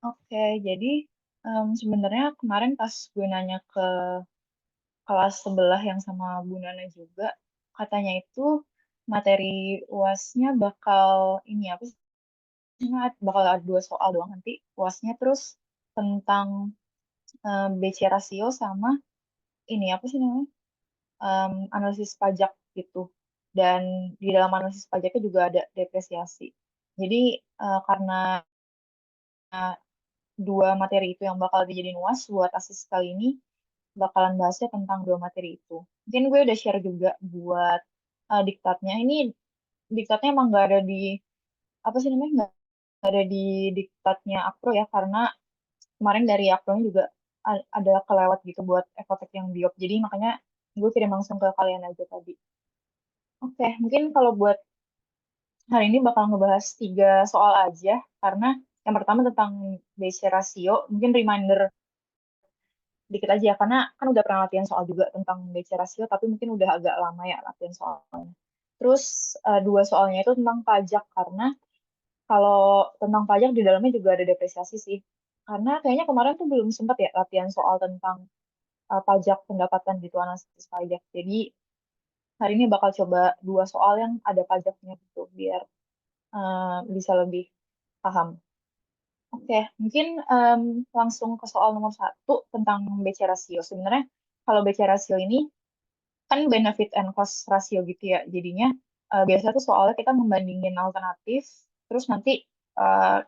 Oke, jadi sebenarnya kemarin pas gue nanya ke kelas sebelah yang sama Bu Nana juga, katanya itu materi UASnya bakal ini apa sih? Bakal ada 2 soal doang nanti UASnya, terus tentang BC rasio sama ini apa sih namanya? Analisis pajak gitu. Dan di dalam analisis pajaknya juga ada depresiasi. Jadi karena 2 materi itu yang bakal dijadiin UAS buat ASIS kali ini, bakalan bahasnya tentang 2 materi itu. Mungkin gue udah share juga buat diktatnya. Ini diktatnya emang nggak ada di apa sih namanya, nggak ada di diktatnya Akpro ya, karena kemarin dari Akpronya juga ada kelewat gitu buat ekotek yang biop. Jadi makanya gue kirim langsung ke kalian aja tadi. Oke, mungkin kalau buat hari ini bakal ngebahas 3 soal aja, karena yang pertama tentang Bayes ratio, mungkin reminder dikit aja, karena kan udah pernah latihan soal juga tentang BC rasio, tapi mungkin udah agak lama ya latihan soalnya. Terus 2 soalnya itu tentang pajak, karena kalau tentang pajak di dalamnya juga ada depresiasi sih. Karena kayaknya kemarin tuh belum sempat ya latihan soal tentang pajak pendapatan gitu, analisis pajak. Jadi hari ini bakal coba 2 soal yang ada pajaknya gitu, biar bisa lebih paham. Oke, mungkin langsung ke soal nomor 1 tentang BC rasio. Sebenarnya kalau BC rasio ini kan benefit and cost ratio gitu ya. Jadinya biasanya tuh soalnya kita membandingin alternatif, terus nanti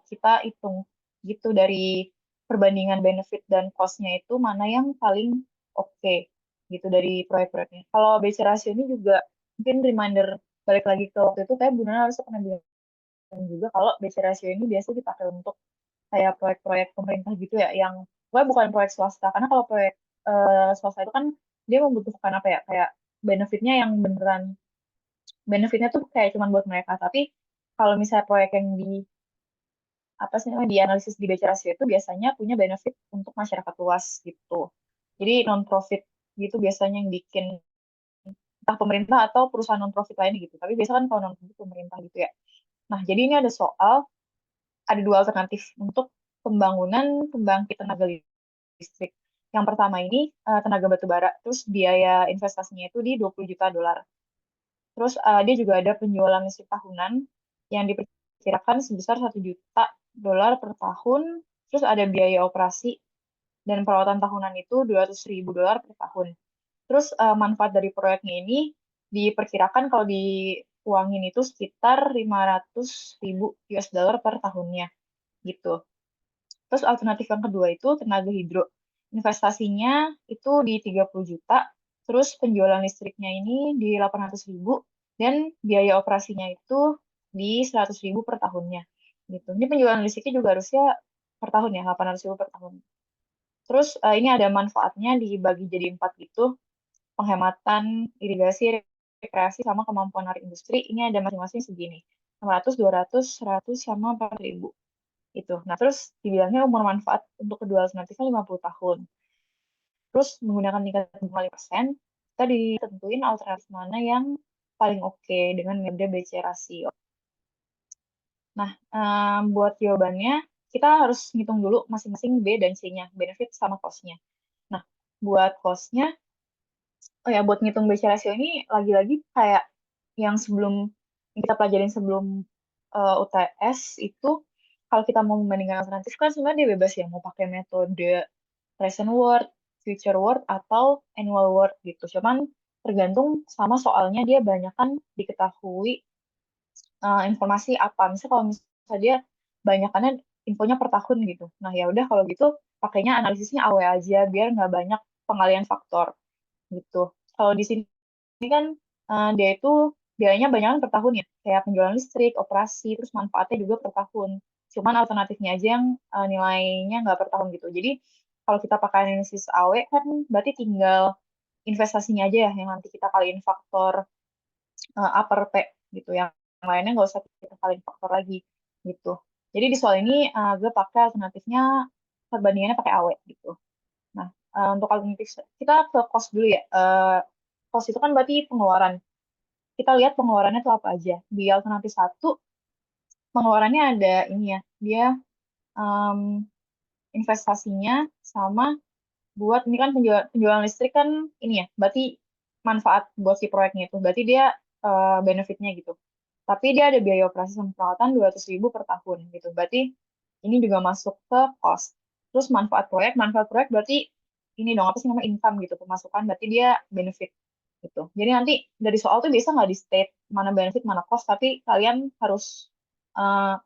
kita hitung gitu dari perbandingan benefit dan cost-nya itu mana yang paling oke gitu dari proyek-proyeknya. Kalau BC ratio ini juga mungkin reminder balik lagi ke waktu itu, kayak Bu Nana harus pernah bilang juga kalau BC ratio ini biasa dipakai untuk kayak proyek-proyek pemerintah gitu ya, yang pokoknya bukan proyek swasta. Karena kalau proyek swasta itu kan dia membutuhkan apa ya, kayak benefitnya yang beneran, benefitnya tuh kayak cuman buat mereka. Tapi kalau misalnya proyek yang di apa sih namanya, di analisis di BC Rasio itu biasanya punya benefit untuk masyarakat luas gitu. Jadi non profit gitu biasanya yang bikin, entah pemerintah atau perusahaan non profit lain gitu. Tapi biasanya kan kalau non profit pemerintah gitu ya. Nah, jadi ini ada 2 alternatif untuk pembangunan pembangkit tenaga listrik. Yang pertama ini tenaga batu bara, terus biaya investasinya itu di 20 juta dolar. Terus dia juga ada penjualan listrik tahunan yang diperkirakan sebesar 1 juta dolar per tahun. Terus ada biaya operasi dan perawatan tahunan itu 200 ribu dolar per tahun. Terus manfaat dari proyeknya ini diperkirakan kalau diuangin itu sekitar 500 ribu US dollar per tahunnya gitu. Terus alternatif yang kedua itu tenaga hidro. Investasinya itu di 30 juta, terus penjualan listriknya ini di 800 ribu, dan biaya operasinya itu di 100 ribu per tahunnya. Gitu. Ini penjualan listriknya juga harusnya per tahun ya, 800 ribu per tahun. Terus ini ada manfaatnya dibagi jadi 4 gitu, penghematan, irigasi, rekreasi, sama kemampuan narik industri. Ini ada masing-masing segini, 600, 200, 100, sama 4.000 itu. Nah, terus dibilangnya umur manfaat untuk kedua alternatifnya 50 tahun. Terus menggunakan tingkat bunga 5%, kita ditentuin alternatif mana yang paling oke dengan metode BC rasio. Nah, buat jawabannya, kita harus ngitung dulu masing-masing B dan C-nya, benefit sama cost-nya. Nah, buat cost-nya, oh ya, buat ngitung BC rasio ini lagi-lagi kayak yang yang kita pelajarin sebelum UTS itu, kalau kita mau membandingkan alternatif kan sebenarnya dia bebas ya, mau pakai metode present worth, future worth, atau annual worth gitu. Cuman tergantung sama soalnya, dia banyak kan diketahui informasi apa. Misalnya kalau misalnya dia banyakannya infonya per tahun gitu. Nah ya udah kalau gitu pakainya analisisnya AW aja biar nggak banyak pengalian faktor gitu. Kalau di sini kan dia itu biayanya banyak kan per tahun ya, kayak penjualan listrik, operasi, terus manfaatnya juga per tahun. Cuman alternatifnya aja yang nilainya nggak per tahun gitu. Jadi kalau kita pakai analisis AW kan berarti tinggal investasinya aja ya yang nanti kita kaliin faktor A per P gitu. Yang lainnya nggak usah kita kaliin faktor lagi gitu. Jadi di soal ini gue pakai alternatifnya, perbandingannya pakai AW gitu. Nah, untuk alternatif kita ke cost dulu ya. Cost itu kan berarti pengeluaran. Kita lihat pengeluarannya tuh apa aja. Di alternatif 1, pengeluarannya ada ini ya. Dia investasinya sama buat ini kan penjualan listrik kan ini ya, berarti manfaat buat si proyeknya itu. Berarti dia benefitnya gitu. Tapi dia ada biaya operasi sama perawatan 200.000 per tahun gitu. Berarti ini juga masuk ke cost. Terus manfaat proyek berarti ini dong apa sih namanya income gitu, pemasukan berarti dia benefit gitu. Jadi nanti dari soal tuh biasa nggak di state mana benefit mana cost, tapi kalian harus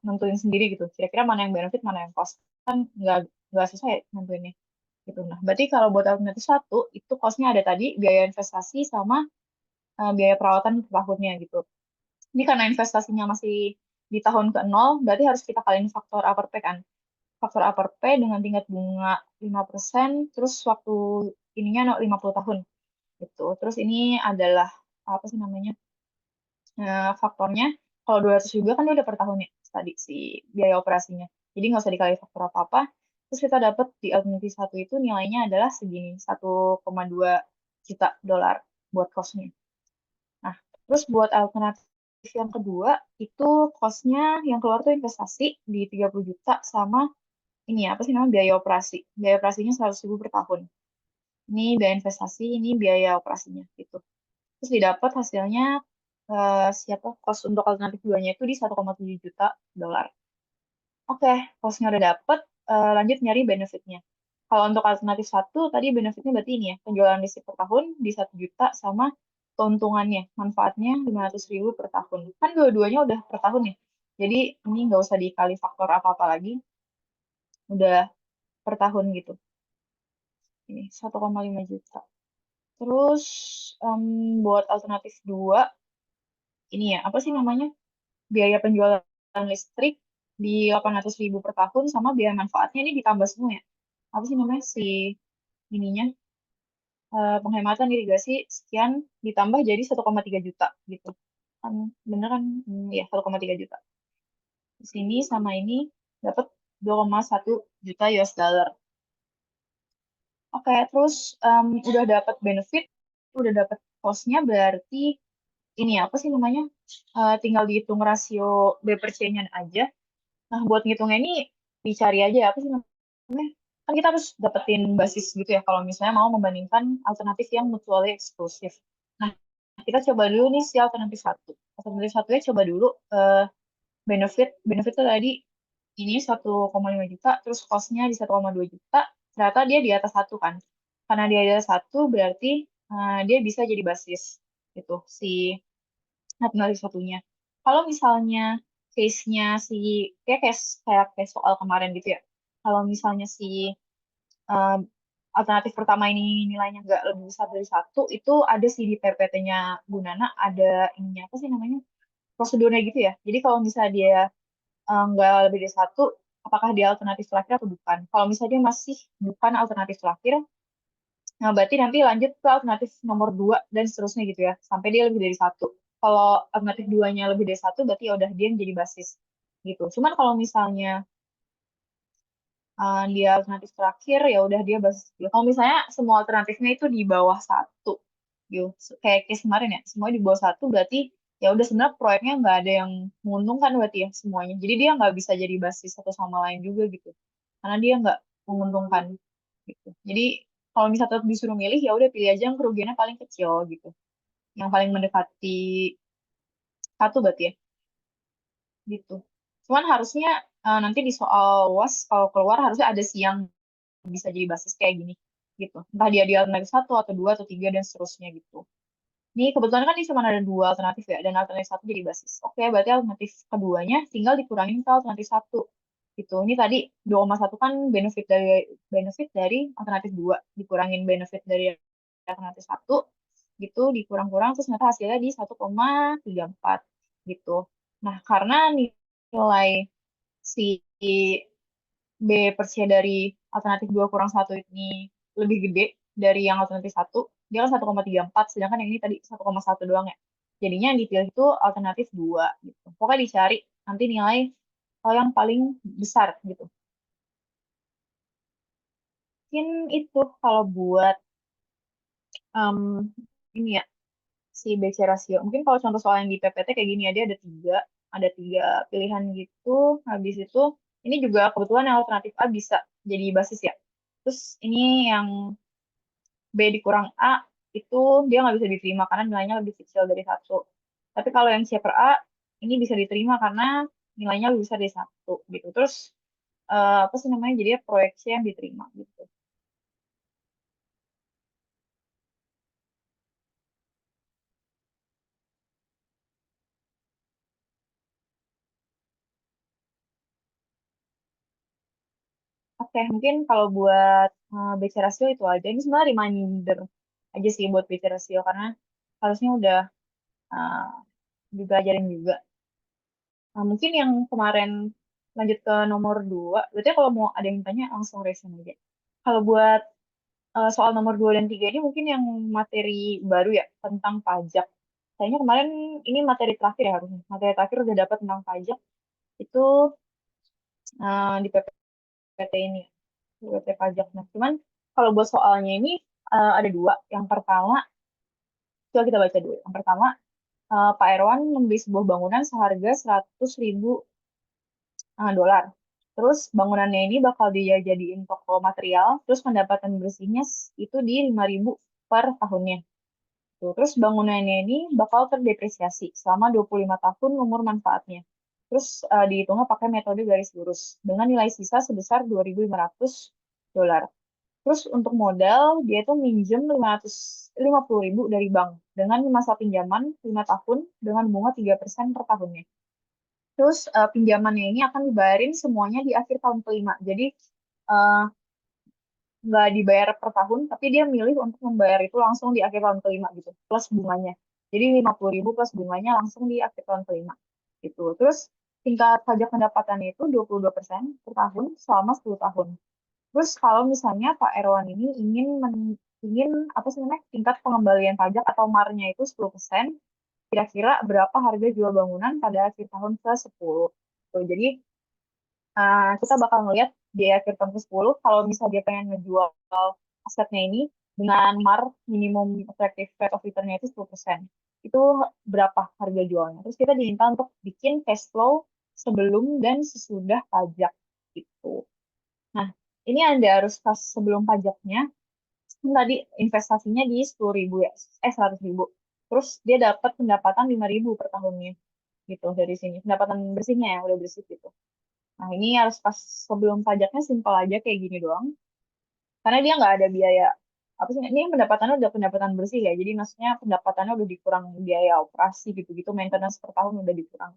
nentuin sendiri gitu. Kira-kira mana yang benefit mana yang cost kan nggak susah ya nentuinnya gitu. Nah, berarti kalau buat alternatif satu itu costnya ada tadi biaya investasi sama biaya perawatan per tahunnya gitu. Ini karena investasinya masih di tahun ke-0, berarti harus kita kaliin faktor A per P kan. Faktor A per P dengan tingkat bunga 5%, terus waktu ininya 50 tahun gitu. Terus ini adalah apa sih namanya? Faktornya kalau 200 juga kan dia udah per tahun ya tadi si biaya operasinya. Jadi nggak usah dikali faktor apa-apa. Terus kita dapat di alternatif satu itu nilainya adalah segini, 1,2 juta dolar buat costnya. Nah, terus buat alternatif yang kedua, itu cost-nya yang keluar tuh investasi di 30 juta sama ini ya, apa sih namanya biaya operasi. Biaya operasinya 100.000 per tahun. Ini biaya investasi, ini biaya operasinya gitu. Terus didapat hasilnya siapa cost untuk alternatif duanya itu di 1,7 juta dolar. Oke, cost-nya udah dapet, lanjut nyari benefitnya. Kalau untuk alternatif satu, tadi benefitnya berarti ini ya, penjualan listrik per tahun di 1 juta sama keuntungannya, manfaatnya 500.000 per tahun. Kan dua-duanya udah per tahun ya. Jadi ini nggak usah dikali faktor apa-apa lagi, udah per tahun gitu. Ini 1,5 juta. Terus buat alternatif dua, ini ya, apa sih namanya? Biaya penjualan listrik di 800.000 per tahun sama biaya manfaatnya ini ditambah semua ya. Apa sih namanya si ininya penghematan irigasi sekian ditambah jadi 1,3 juta gitu. Kan bener kan? Ya 1,3 juta. Di sini sama ini dapat 2,1 juta US dollar. Oke, terus udah dapat benefit, udah dapat cost-nya berarti ini ya, apa sih namanya? Tinggal dihitung rasio B per C-nya aja. Nah, buat ngitungnya ini dicari aja apa sih namanya? Kan kita harus dapetin basis gitu ya kalau misalnya mau membandingkan alternatif yang mutually eksklusif. Nah, kita coba dulu nih si alternatif satu. Alternatif satunya coba dulu benefit tuh tadi ini 1,5 juta, terus cost-nya di 1,2 juta. Ternyata dia di atas satu kan. Karena dia di atas satu berarti dia bisa jadi basis gitu si alternatif satunya. Kalau misalnya case-nya si kayak soal kemarin gitu ya. Kalau misalnya si um, alternatif pertama ini nilainya nggak lebih besar dari satu, itu ada sih di PPT-nya Bu Nana ada ininya apa sih namanya prosedurnya gitu ya. Jadi kalau misalnya dia nggak lebih dari satu, apakah dia alternatif terakhir atau bukan? Kalau misalnya dia masih bukan alternatif terakhir, nah, berarti nanti lanjut ke alternatif nomor dua dan seterusnya gitu ya, sampai dia lebih dari satu. Kalau alternatif duanya lebih dari satu, berarti ya udah dia menjadi basis gitu. Cuman kalau misalnya dia alternatif terakhir, ya udah dia basis dulu. Kalau misalnya semua alternatifnya itu di bawah satu, gitu. Kayak case kemarin ya, semuanya di bawah satu, berarti ya udah sebenarnya proyeknya nggak ada yang menguntungkan berarti ya semuanya. Jadi dia nggak bisa jadi basis satu sama lain juga gitu, karena dia nggak menguntungkan gitu. Jadi kalau misalnya tetap disuruh milih ya udah pilih aja yang kerugiannya paling kecil gitu, yang paling mendekati satu berarti ya gitu. Cuman harusnya nanti di soal UAS kalau keluar harusnya ada sih yang bisa jadi basis kayak gini gitu. Entah dia di alternatif satu atau dua atau tiga dan seterusnya gitu. Ini kebetulan kan ini cuma ada dua alternatif ya, dan alternatif satu jadi basis. Oke, berarti alternatif keduanya tinggal dikurangin ke alternatif satu. Gitu. Ini tadi 2,1 kan benefit dari alternatif dua, dikurangin benefit dari alternatif satu, gitu, dikurang-kurang, terus ternyata hasilnya di 1,34 gitu. Nah, karena nilai si B per C dari alternatif 2 kurang satu ini lebih gede dari yang alternatif satu, dia kan 1,34, sedangkan yang ini tadi 1,1 doang ya. Jadinya yang dipilih itu alternatif 2 gitu. Pokoknya dicari nanti nilai yang paling besar gitu. Mungkin itu kalau buat em, ini ya, si BC rasio. Mungkin kalau contoh soal yang di PPT kayak gini ya, dia ada tiga pilihan gitu. Habis itu, ini juga kebetulan yang alternatif A bisa. jadi basis ya. Terus ini yang B dikurang A itu dia nggak bisa diterima karena nilainya lebih kecil dari satu. Tapi kalau yang C per A ini bisa diterima karena nilainya lebih besar dari satu gitu. Terus apa sih namanya? Jadi proyeksi yang diterima gitu. Oke, mungkin kalau buat BC rasio itu aja. Ini sebenarnya reminder aja sih buat BC rasio karena harusnya udah uh, juga ajarin juga. Nah, mungkin yang kemarin lanjut ke nomor dua, berarti kalau mau ada yang tanya langsung raise hand aja. Kalau buat soal nomor dua dan tiga ini mungkin yang materi baru ya tentang pajak. Kayaknya kemarin ini materi terakhir ya harusnya. Materi terakhir udah dapat tentang pajak itu di PPT ini, PPT pajak. Nah, cuman kalau buat soalnya ini ada dua. Yang pertama, coba kita baca dulu. Yang pertama, Pak Erwan membeli sebuah bangunan seharga 100.000 dolar. Terus bangunannya ini bakal dia jadiin toko material, terus pendapatan bersihnya itu di 5.000 per tahunnya. Tuh, terus bangunannya ini bakal terdepresiasi selama 25 tahun umur manfaatnya. Terus dihitungnya pakai metode garis lurus dengan nilai sisa sebesar 2.500 dolar. Terus untuk modal dia tuh minjem 550.000 dari bank dengan masa pinjaman 5 tahun dengan bunga 3% per tahunnya. Terus pinjamannya ini akan dibayarin semuanya di akhir tahun kelima. Jadi eh, nggak dibayar per tahun, tapi dia milih untuk membayar itu langsung di akhir tahun kelima gitu, plus bunganya. Jadi 50.000 plus bunganya langsung di akhir tahun kelima. Gitu. Terus tingkat pajak pendapatannya itu 22% per tahun selama 10 tahun. Terus kalau misalnya Pak Erwan ini ingin apa sih namanya tingkat pengembalian pajak atau marnya itu 10%, kira-kira berapa harga jual bangunan pada akhir tahun ke-10. Tuh, jadi kita bakal ngelihat di akhir tahun ke-10 kalau misalnya dia pengen ngejual asetnya ini dengan MAR minimum effective rate of return-nya itu 10%. Itu berapa harga jualnya. Terus kita diminta untuk bikin cash flow sebelum dan sesudah pajak gitu. Nah, ini Anda harus pas sebelum pajaknya, kan tadi investasinya di 10.000 ya, 100.000. Terus dia dapat pendapatan 5.000 per tahunnya gitu dari sini. Pendapatan bersihnya ya, udah bersih gitu. Nah, ini harus pas sebelum pajaknya simpel aja kayak gini doang. Karena dia nggak ada biaya, apa sih, ini pendapatannya udah pendapatan bersih ya. Jadi maksudnya pendapatannya udah dikurang biaya operasi gitu-gitu, maintenance per tahun udah dikurang.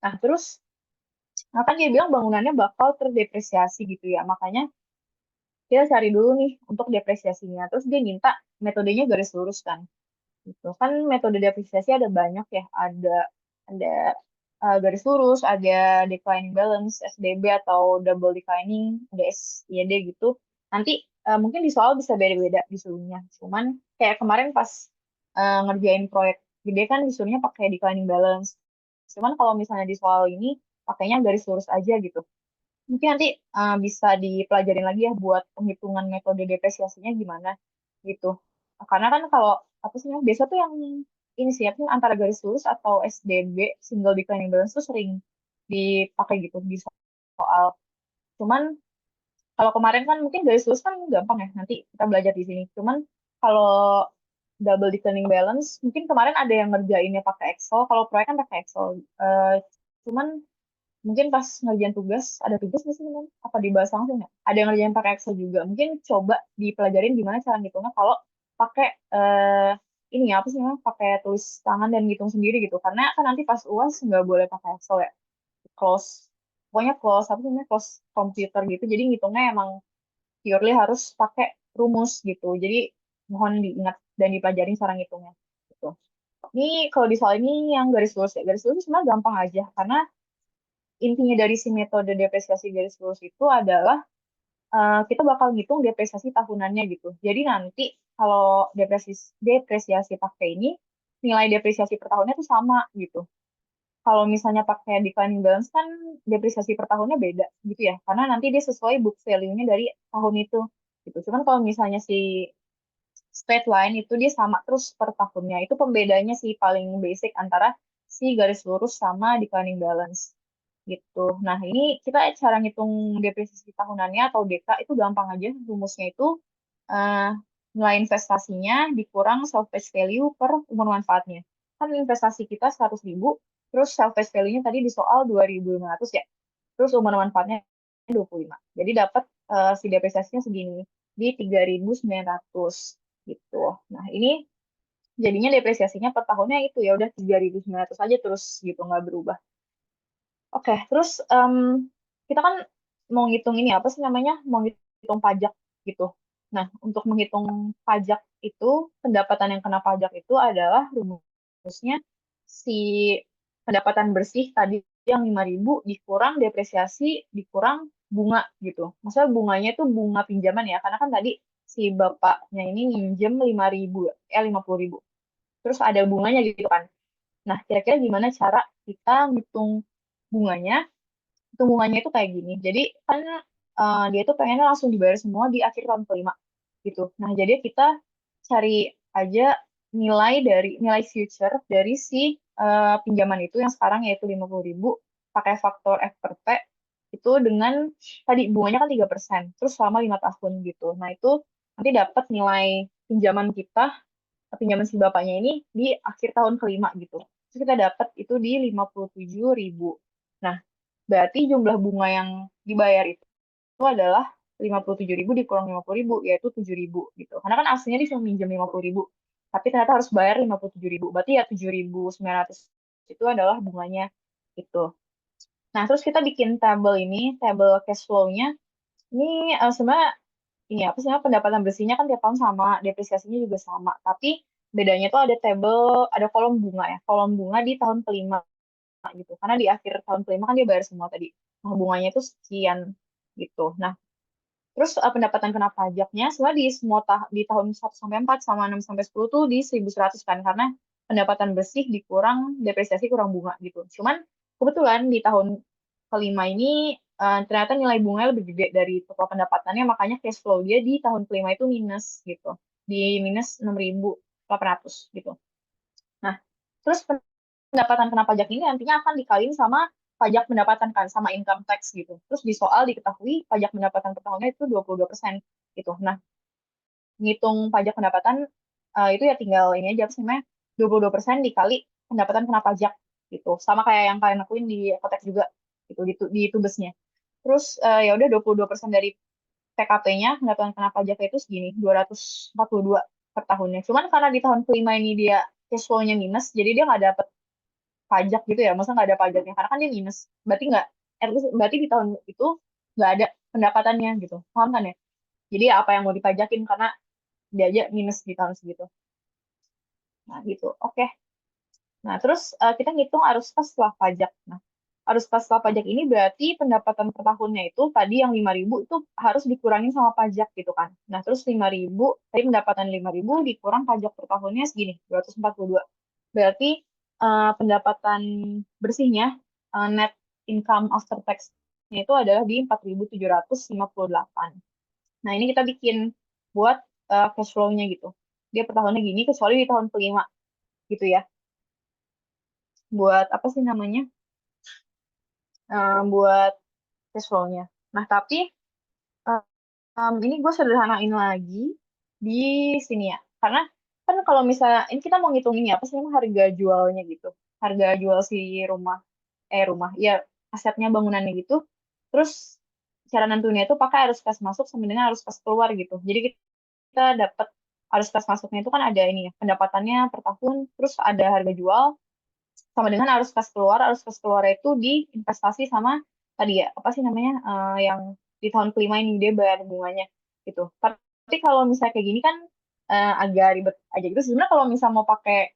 Nah, terus, nah kan dia bilang bangunannya bakal terdepresiasi gitu ya. Makanya kita cari dulu nih untuk depresiasinya. Terus dia minta metodenya garis lurus kan. Gitu. Kan metode depresiasi ada banyak ya. Ada garis lurus, ada declining balance, SDB atau double declining, ada SYD gitu. Nanti mungkin di soal bisa beda-beda disuruhnya. Cuman kayak kemarin pas ngerjain proyek gede kan disuruhnya pakai declining balance. Cuman kalau misalnya di soal ini pakainya garis lurus aja gitu. Mungkin nanti bisa dipelajarin lagi ya buat penghitungan metode depresiasinya gimana gitu. Karena kan kalau apa sih namanya, biasa tuh yang ini sih apa sih, antara garis lurus atau SDB single declining balance tuh sering dipakai gitu di soal. Cuman kalau kemarin kan mungkin garis lurus kan gampang ya, nanti kita belajar di sini. Cuman kalau double declining balance mungkin kemarin ada yang ngerjainnya pakai Excel. Kalau proyek kan pakai Excel. Cuman mungkin pas ngerjain tugas, ada tugas nggak sih Minan? Apa dibahas langsung ya? Ada yang ngerjain pakai Excel juga. Mungkin coba dipelajarin gimana cara ngitungnya kalau pakai ini ya, apa sih namanya? Pakai tulis tangan dan ngitung sendiri gitu. Karena kan nanti pas UAS nggak boleh pakai Excel ya. Close, pokoknya close, apa sih namanya? Close komputer gitu. Jadi ngitungnya emang purely harus pakai rumus gitu. Jadi mohon diingat dan dipelajarin cara ngitungnya. Gitu. Ini kalau di soal ini yang garis lurus ya. Garis lurus sebenarnya gampang aja karena intinya dari si metode depresiasi garis lurus itu adalah kita bakal ngitung depresiasi tahunannya gitu. Jadi nanti kalau depresiasi pakai ini, nilai depresiasi per tahunnya tuh sama gitu. Kalau misalnya pakai declining balance kan depresiasi per tahunnya beda gitu ya. Karena nanti dia sesuai book value-nya dari tahun itu gitu. Cuman kalau misalnya si straight line itu dia sama terus per tahunnya. Itu pembedanya sih paling basic antara si garis lurus sama declining balance. gitu. Nah, ini kita cara ngitung depresiasi tahunannya atau DK itu gampang aja. Rumusnya itu eh, nilai investasinya dikurang self-page value per umur manfaatnya. Kan investasi kita 100.000, terus self-page value-nya tadi di soal 2.500 ya. Terus umur manfaatnya 25. Jadi dapat si depresiasinya segini, di 3.900 gitu. Nah, ini jadinya depresiasinya per tahunnya itu ya udah 3.900 aja terus gitu, nggak berubah. Oke, terus kita kan mau ngitung ini apa sih namanya? Mau ngitung pajak gitu. Nah, untuk menghitung pajak itu, pendapatan yang kena pajak itu adalah rumusnya si pendapatan bersih tadi yang 5.000 dikurang depresiasi dikurang bunga gitu. Maksudnya bunganya itu bunga pinjaman ya, karena kan tadi si bapaknya ini minjem 5.000 ya, 50.000. Terus ada bunganya gitu kan. Nah, kira-kira gimana cara kita ngitung bunganya? Hitung bunganya itu kayak gini. Jadi kan dia tuh pengennya langsung dibayar semua di akhir tahun kelima gitu. Nah, jadi kita cari aja nilai future dari si pinjaman itu yang sekarang yaitu 50.000 pakai faktor F per P itu dengan tadi bunganya kan 3%, terus selama 5 tahun gitu. Nah, itu nanti dapat nilai pinjaman kita, pinjaman si bapaknya ini di akhir tahun kelima gitu. Terus kita dapat itu di 57.000. Nah, berarti jumlah bunga yang dibayar itu adalah 57.000 dikurang 50.000, yaitu 7.000 gitu. Karena kan aslinya dia cuma minjem 50.000, tapi ternyata harus bayar 57.000. Berarti ya 7.900 itu adalah bunganya itu. Nah, terus kita bikin tabel ini, tabel cash flow-nya. Ini sebenarnya ini apa sih namanya, pendapatan bersihnya kan tiap tahun sama, depresiasinya juga sama. Tapi bedanya tuh ada tabel, ada kolom bunga ya. Kolom bunga di tahun kelima gitu. Karena di akhir tahun kelima kan dia bayar semua tadi. Nah, bunganya itu sekian gitu. Nah, terus pendapatan kena pajaknya sebenarnya di semua di tahun 1 sampai 4 sama 6 sampai 10 tuh di 1.100 kan karena pendapatan bersih dikurang depresiasi kurang bunga gitu. Cuman kebetulan di tahun kelima ini ternyata nilai bunganya lebih gede dari total pendapatannya, makanya cash flow dia di tahun kelima itu minus gitu. Di minus 6.800 gitu. Nah, terus pendapatan kena pajak ini nantinya akan dikaliin sama pajak pendapatan kan, sama income tax gitu. Terus di soal diketahui pajak pendapatan per tahunnya itu 22% gitu. Nah, ngitung pajak pendapatan itu ya tinggal ini aja apa sih namanya 22% dikali pendapatan kena pajak gitu. Sama kayak yang kalian lakuin di Apotek juga gitu di tubesnya. Terus ya udah 22% dari TKP-nya pendapatan kena pajaknya itu segini 242 per tahunnya. Cuman karena di tahun kelima ini dia cash flow-nya minus, jadi dia nggak dapet pajak gitu ya, masa nggak ada pajaknya karena kan dia minus, berarti nggak, at least berarti di tahun itu nggak ada pendapatannya gitu, paham kan ya? Jadi ya apa yang mau dipajakin karena dia aja minus di tahun segitu. Nah gitu, oke. Nah terus kita ngitung arus kas setelah pajak. Nah arus kas setelah pajak ini berarti pendapatan per tahunnya itu tadi yang 5.000 itu harus dikurangin sama pajak gitu kan. Nah terus 5.000 tadi pendapatan 5.000 dikurang pajak per tahunnya segini 242. Berarti pendapatan bersihnya net income after tax-nya itu adalah di 4.758. Nah, ini kita bikin buat cash flow-nya gitu. Dia per tahunnya gini, kecuali di tahun kelima gitu ya. Buat apa sih namanya? Buat cash flow-nya. Nah, tapi eh, ini gue sederhanain lagi di sini ya. Karena kan kalau misalnya, ini kita mau ngitung ini apa sih namanya harga jualnya gitu. Harga jual si rumah rumah ya asetnya bangunannya gitu terus cara nentunya itu pakai arus kas masuk sama dengan arus kas keluar gitu jadi kita dapat arus kas masuknya itu kan ada ini ya pendapatannya per tahun terus ada harga jual sama dengan arus kas keluar itu di investasi sama tadi ya apa sih namanya yang di tahun kelima ini dia bayar bunganya gitu tapi kalau misalnya kayak gini kan agak ribet aja gitu sebenarnya kalau misalnya mau pakai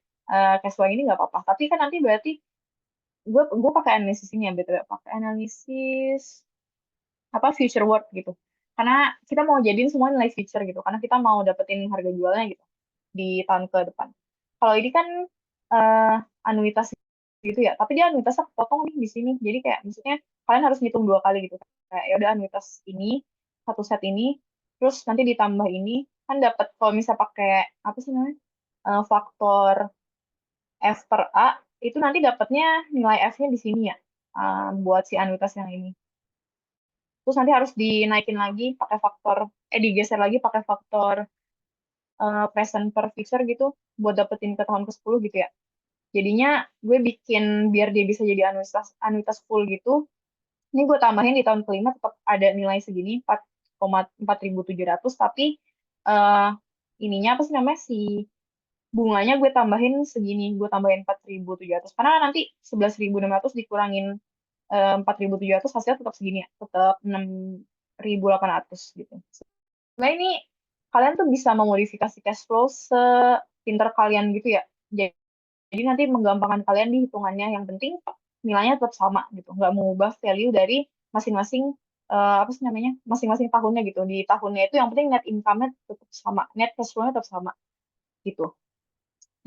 cash flow ini nggak apa-apa tapi kan nanti berarti gue pakai analisis ini ya betul pakai analisis apa future worth gitu karena kita mau jadiin semua nilai future gitu karena kita mau dapetin harga jualnya gitu di tahun ke depan kalau ini kan eh anuitas gitu ya tapi dia anuitasnya potong nih di sini jadi kayak maksudnya kalian harus ngitung 2 kali gitu kayak ya udah anuitas ini satu set ini terus nanti ditambah ini kan dapat kalau misal pakai apa sih namanya faktor F per A itu nanti dapatnya nilai F-nya di sini ya. buat si anuitas yang ini. Terus nanti harus dinaikin lagi pakai faktor, digeser lagi pakai faktor present per future gitu buat dapetin ke tahun ke-10 gitu ya. Jadinya gue bikin biar dia bisa jadi anuitas anuitas full gitu. Ini gue tambahin di tahun kelima tetap ada nilai segini 4,4700 tapi eh ininya apa sih namanya si bunganya gue tambahin segini, gue tambahin 4.700 karena nanti 11.600 dikurangin 4.700 hasilnya tetap segini ya, tetap 6.800 gitu. Nah ini kalian tuh bisa memodifikasi cash flow sepinter kalian gitu ya. Jadi nanti menggampangkan kalian di hitungannya. Yang penting nilainya tetap sama gitu. Nggak mengubah value dari masing-masing apa sih namanya? Masing-masing tahunnya gitu. Di tahunnya itu yang penting net income-nya tetap sama, net cash flow-nya tetap sama gitu.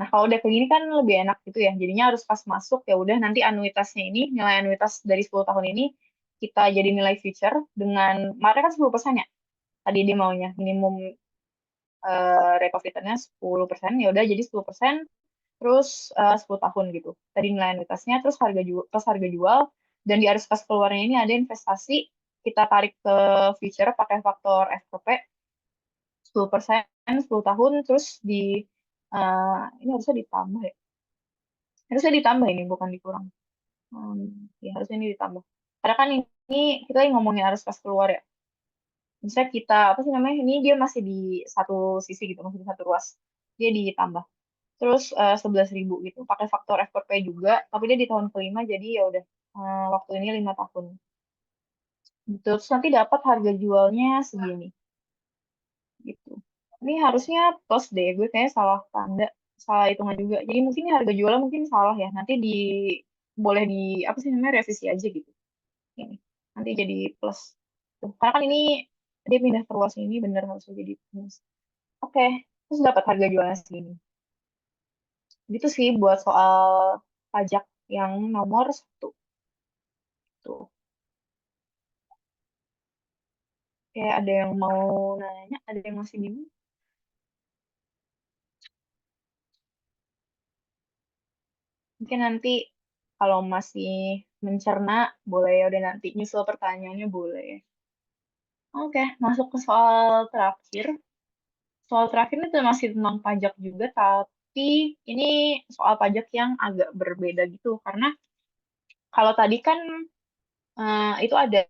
Nah, kalau udah kayak gini kan lebih enak gitu ya. Jadinya harus pas masuk ya udah nanti anuitasnya ini, nilai anuitas dari 10 tahun ini kita jadi nilai future dengan kemarin kan 10% ya. Tadi dia maunya minimum rate of return-nya 10%, ya udah jadi 10% terus 10 tahun gitu. Tadi nilai anuitasnya terus harga jual dan di arus kas keluarnya ini ada investasi kita tarik ke future pakai faktor FKP 10%, 10 tahun terus ini harusnya ditambah ya. Harusnya ditambah ini bukan dikurang. Ya harusnya ini ditambah. Karena kan ini kita lagi ngomongin arus kas keluar ya. Misalnya kita apa sih namanya? Ini dia masih di satu sisi gitu, masih di satu ruas. Dia ditambah. Terus 11.000 gitu. Pakai faktor FPP juga, tapi dia di tahun kelima jadi ya udah waktu ini 5 tahun. Gitu. Terus nanti dapat harga jualnya segini gitu. Ini harusnya plus deh, gue kayak salah tanda, salah hitungan juga. Jadi mungkin ini harga jualnya mungkin salah ya. Nanti boleh di apa sih namanya revisi aja gitu. Ini. Nanti jadi plus. Tuh. Karena kan ini dia pindah ke ruas ini bener harusnya jadi plus. Oke, terus dapat harga jualnya segini. Gitu sih buat soal pajak yang nomor 1. Tuh. Kayak ada yang mau nanya, ada yang masih bingung. Mungkin nanti kalau masih mencerna, boleh ya udah nanti nyusul pertanyaannya boleh. Oke, masuk ke soal terakhir. Soal terakhir ini tuh masih tentang pajak juga, tapi ini soal pajak yang agak berbeda gitu. Karena kalau tadi kan itu ada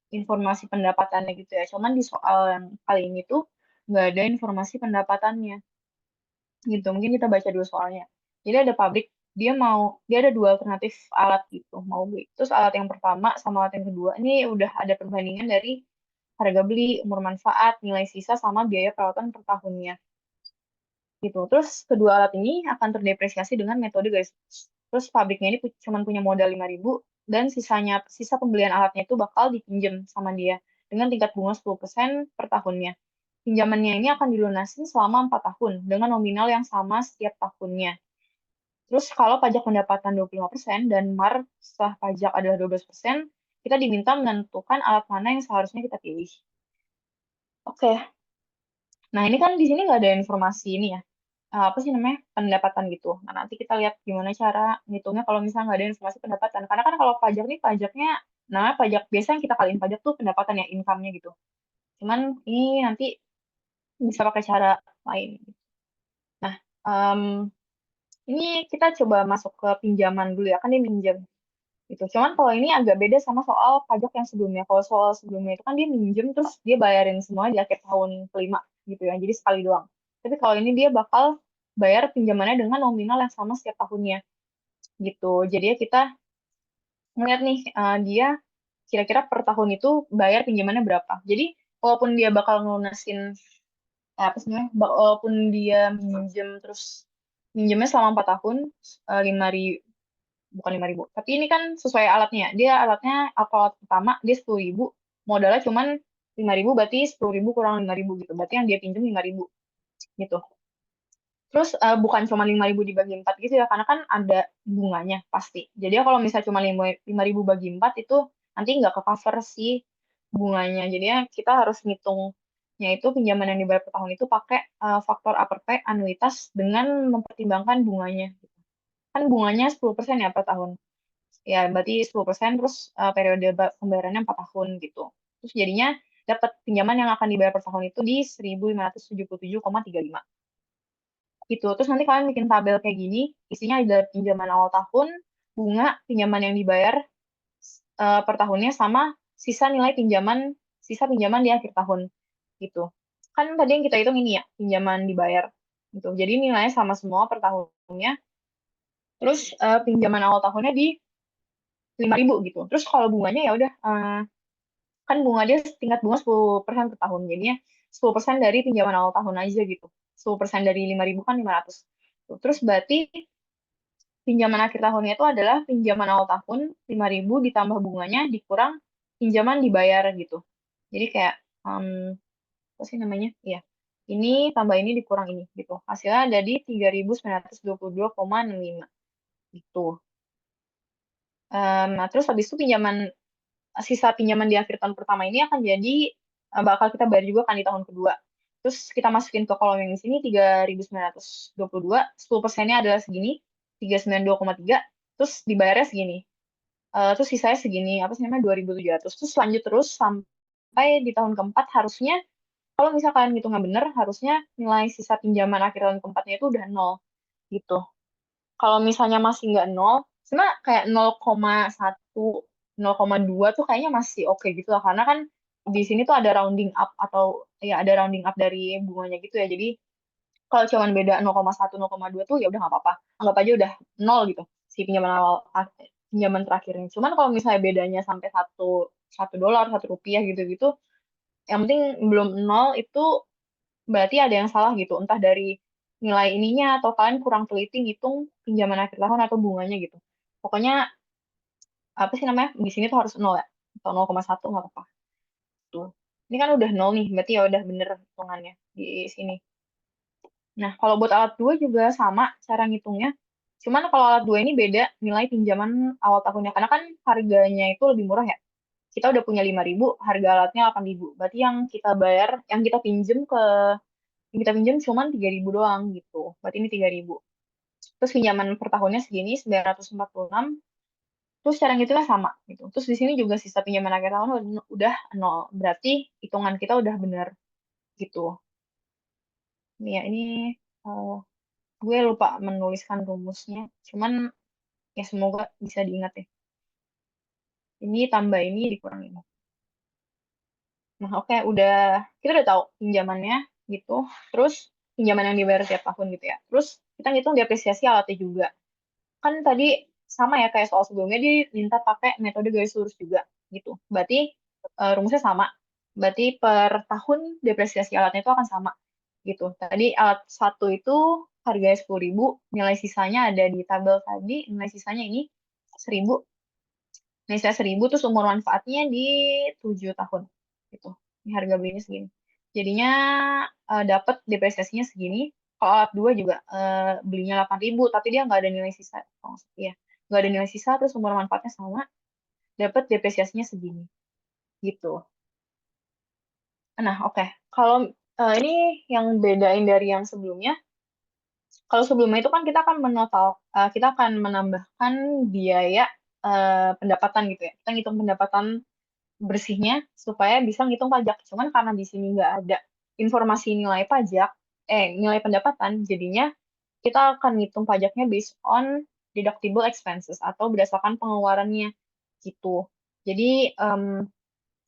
informasi pendapatannya gitu ya. Cuman di soal yang kali ini tuh nggak ada informasi pendapatannya gitu. Mungkin kita baca dulu soalnya. Jadi ada pabrik, dia ada dua alternatif alat gitu, mau beli. Terus alat yang pertama sama alat yang kedua, ini udah ada perbandingan dari harga beli, umur manfaat, nilai sisa, sama biaya perawatan per tahunnya gitu. Terus kedua alat ini akan terdepresiasi dengan metode garis lurus. Terus pabriknya ini cuma punya modal 5.000 dan sisa pembelian alatnya itu bakal dipinjam sama dia dengan tingkat bunga 10% per tahunnya. Pinjamannya ini akan dilunasin selama 4 tahun dengan nominal yang sama setiap tahunnya. Terus kalau pajak pendapatan 25% dan MAR setelah pajak adalah 12%, kita diminta menentukan alat mana yang seharusnya kita pilih. Oke, nah ini kan di sini nggak ada informasi ini ya, apa sih namanya, pendapatan gitu. Nah nanti kita lihat gimana cara ngitungnya kalau misalnya nggak ada informasi pendapatan. Karena kan kalau pajak nih pajaknya, namanya pajak biasa yang kita kaliin pajak tuh pendapatan ya, income-nya gitu. Cuman ini nanti bisa pakai cara lain. Nah, ini kita coba masuk ke pinjaman dulu ya, kan dia minjem gitu. Cuman kalau ini agak beda sama soal pajak yang sebelumnya. Kalau soal sebelumnya itu kan dia minjem terus dia bayarin semua di akhir tahun kelima gitu ya, jadi sekali doang. Tapi kalau ini dia bakal bayar pinjamannya dengan nominal yang sama setiap tahunnya gitu. Jadi ya kita ngeliat nih dia kira-kira per tahun itu bayar pinjamannya berapa. Jadi walaupun dia bakal ngelunasin apa sih namanya, walaupun dia minjem terus minjemnya selama 4 tahun 5.000, bukan 5.000, tapi ini kan sesuai alatnya ya. Dia alatnya alat pertama dia 10.000, modalnya cuman 5.000, berarti 10.000 kurang 5.000 gitu, berarti yang dia pinjam 5.000 gitu. Terus bukan cuma 5.000 dibagi 4 gitu ya, karena kan ada bunganya pasti. Jadi ya kalau misalnya cuma 5.000 bagi 4 itu nanti nggak ke cover sih bunganya. Jadi ya kita harus ngitungnya itu pinjaman yang dibayar per tahun itu pakai faktor A per P anuitas dengan mempertimbangkan bunganya. Kan bunganya 10% ya per tahun. ya berarti 10%, terus periode pembayarannya 4 tahun gitu. Terus jadinya dapat pinjaman yang akan dibayar per tahun itu di 1.577,35 gitu. Terus nanti kalian bikin tabel kayak gini, isinya ada pinjaman awal tahun, bunga, pinjaman yang dibayar per tahunnya, sama sisa nilai pinjaman, sisa pinjaman di akhir tahun gitu. Kan tadi yang kita hitung ini ya, pinjaman dibayar gitu. Jadi nilainya sama semua per tahunnya. Terus pinjaman awal tahunnya di 5.000 gitu. Terus kalau bunganya ya udah, kan bunga dia tingkat bunga 10% per tahun. Jadinya 10% dari pinjaman awal tahun aja gitu. 10% dari 5.000 kan 500. Tuh. Terus berarti pinjaman akhir tahunnya itu adalah pinjaman awal tahun 5.000 ditambah bunganya dikurang pinjaman dibayar gitu. Jadi kayak, apa sih namanya? Iya. Ini tambah ini dikurang ini gitu. Hasilnya ada di 3.922,65 gitu. Nah, terus habis itu sisa pinjaman di akhir tahun pertama ini akan jadi bakal kita bayar juga kan di tahun kedua. Terus kita masukin ke kolom yang di sini 3.922, 10%-nya adalah segini, 392,3, terus dibayarnya segini. Terus sisanya segini, apa sih namanya, 2.700. Terus lanjut terus sampai di tahun keempat harusnya, kalau misalkan kalian ngitungnya bener, harusnya nilai sisa pinjaman akhir tahun keempatnya itu udah nol gitu. Kalau misalnya masih nggak nol, sebenarnya kayak 0,1, 0,2 tuh kayaknya masih oke gitu lah. Karena kan di sini tuh ada rounding up, atau ya ada rounding up dari bunganya gitu ya. Jadi kalau cuman beda 0,1, 0,2 tuh ya udah nggak apa-apa. Anggap aja udah nol gitu si pinjaman awal, pinjaman terakhirnya. Cuman kalau misalnya bedanya sampai satu dolar, $1 gitu-gitu, yang penting belum nol itu berarti ada yang salah gitu. Entah dari nilai ininya atau kalian kurang teliti ngitung pinjaman akhir tahun atau bunganya gitu. Pokoknya apa sih namanya? Di sini tuh harus nol ya. Atau 0,1 nggak apa-apa. Tuh. Ini kan udah nol nih, berarti ya udah bener hitungannya di sini. Nah, kalau buat alat 2 juga sama cara ngitungnya. Cuman kalau alat 2 ini beda nilai pinjaman awal tahunnya. Karena kan harganya itu lebih murah ya. Kita udah punya 5.000, harga alatnya 8.000. Berarti yang kita bayar, yang kita pinjam cuman 3.000 doang gitu. Berarti ini 3.000. Terus pinjaman per tahunnya segini, 946. Terus cara ngitungnya sama gitu. Terus di sini juga sisa pinjaman akhir tahun udah nol. Berarti hitungan kita udah bener gitu. Ini ya, ini eh, gue lupa menuliskan rumusnya. Cuman ya semoga bisa diingat ya. Ini tambah ini dikurang ini. Nah, oke, kita udah tahu pinjamannya gitu. Terus pinjaman yang dibayar tiap tahun gitu ya. Terus kita ngitung depresiasi alatnya juga. Kan tadi sama ya kayak soal sebelumnya, dia minta pakai metode garis lurus juga gitu. Berarti rumusnya sama. Berarti per tahun depresiasi alatnya itu akan sama gitu. Tadi alat satu itu harganya 10.000, nilai sisanya ada di tabel tadi, nilai sisanya ini 1.000. Nilai sisa 1.000 terus umur manfaatnya di 7 tahun gitu. Ini harga belinya segini. Jadinya dapat depresiasinya segini. Kalau alat 2 juga belinya 8.000, tapi dia nggak ada nilai sisa. Oh, iya, nggak ada nilai sisa, terus umur manfaatnya sama, dapat depresiasinya segini. Gitu. Nah, oke. Kalau ini yang bedain dari yang sebelumnya. Kalau sebelumnya itu kan kita akan menambahkan biaya pendapatan gitu ya. Kita ngitung pendapatan bersihnya supaya bisa ngitung pajak. Cuman karena di sini nggak ada informasi nilai pendapatan, jadinya kita akan ngitung pajaknya based on deductible expenses atau berdasarkan pengeluarannya gitu. Jadi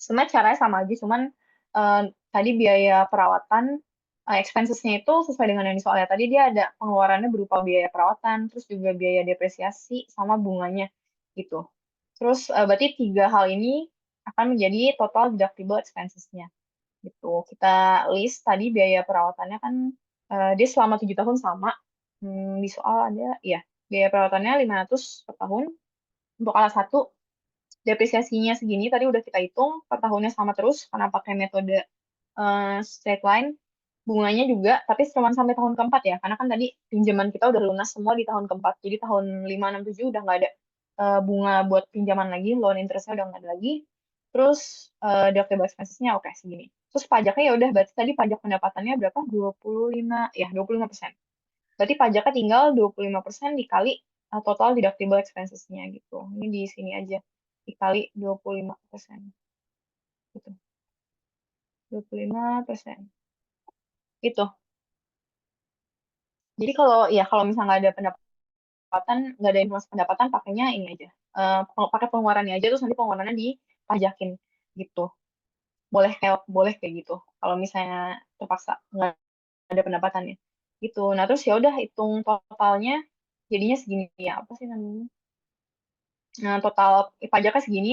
sebenarnya caranya sama aja, cuman eh, tadi biaya perawatan, expenses-nya itu sesuai dengan yang di soalnya. Tadi dia ada pengeluarannya berupa biaya perawatan, terus juga biaya depresiasi sama bunganya gitu. Terus berarti tiga hal ini akan menjadi total deductible expenses-nya gitu. Kita list tadi biaya perawatannya kan dia selama 7 tahun sama. Di soal ada, ya, biaya perawatannya 500 per tahun. Untuk alat satu, depresiasinya segini tadi udah kita hitung, per tahunnya sama terus karena pakai metode straight line. Bunganya juga, tapi cuma sampai tahun keempat ya, karena kan tadi pinjaman kita udah lunas semua di tahun keempat. Jadi tahun 5, 6, 7 udah nggak ada bunga buat pinjaman lagi, loan interest-nya udah nggak ada lagi. Terus deductible expenses-nya oke segini. Terus pajaknya ya udah, berarti tadi pajak pendapatannya berapa? 25, ya 25%. Berarti pajaknya tinggal 25% dikali total deductible expenses-nya gitu. Ini di sini aja dikali 25%. Gitu. 25%. Itu. Jadi kalau misalnya nggak ada pendapatan, nggak ada informasi pendapatan, pakainya ini aja. Pakai pengeluarannya aja, terus nanti pengeluarannya dipajakin gitu. Boleh kayak gitu. Kalau misalnya terpaksa nggak ada pendapatannya. Gitu. Nah, terus ya udah hitung totalnya jadinya segini ya. Apa sih namanya? Nah, total pajaknya segini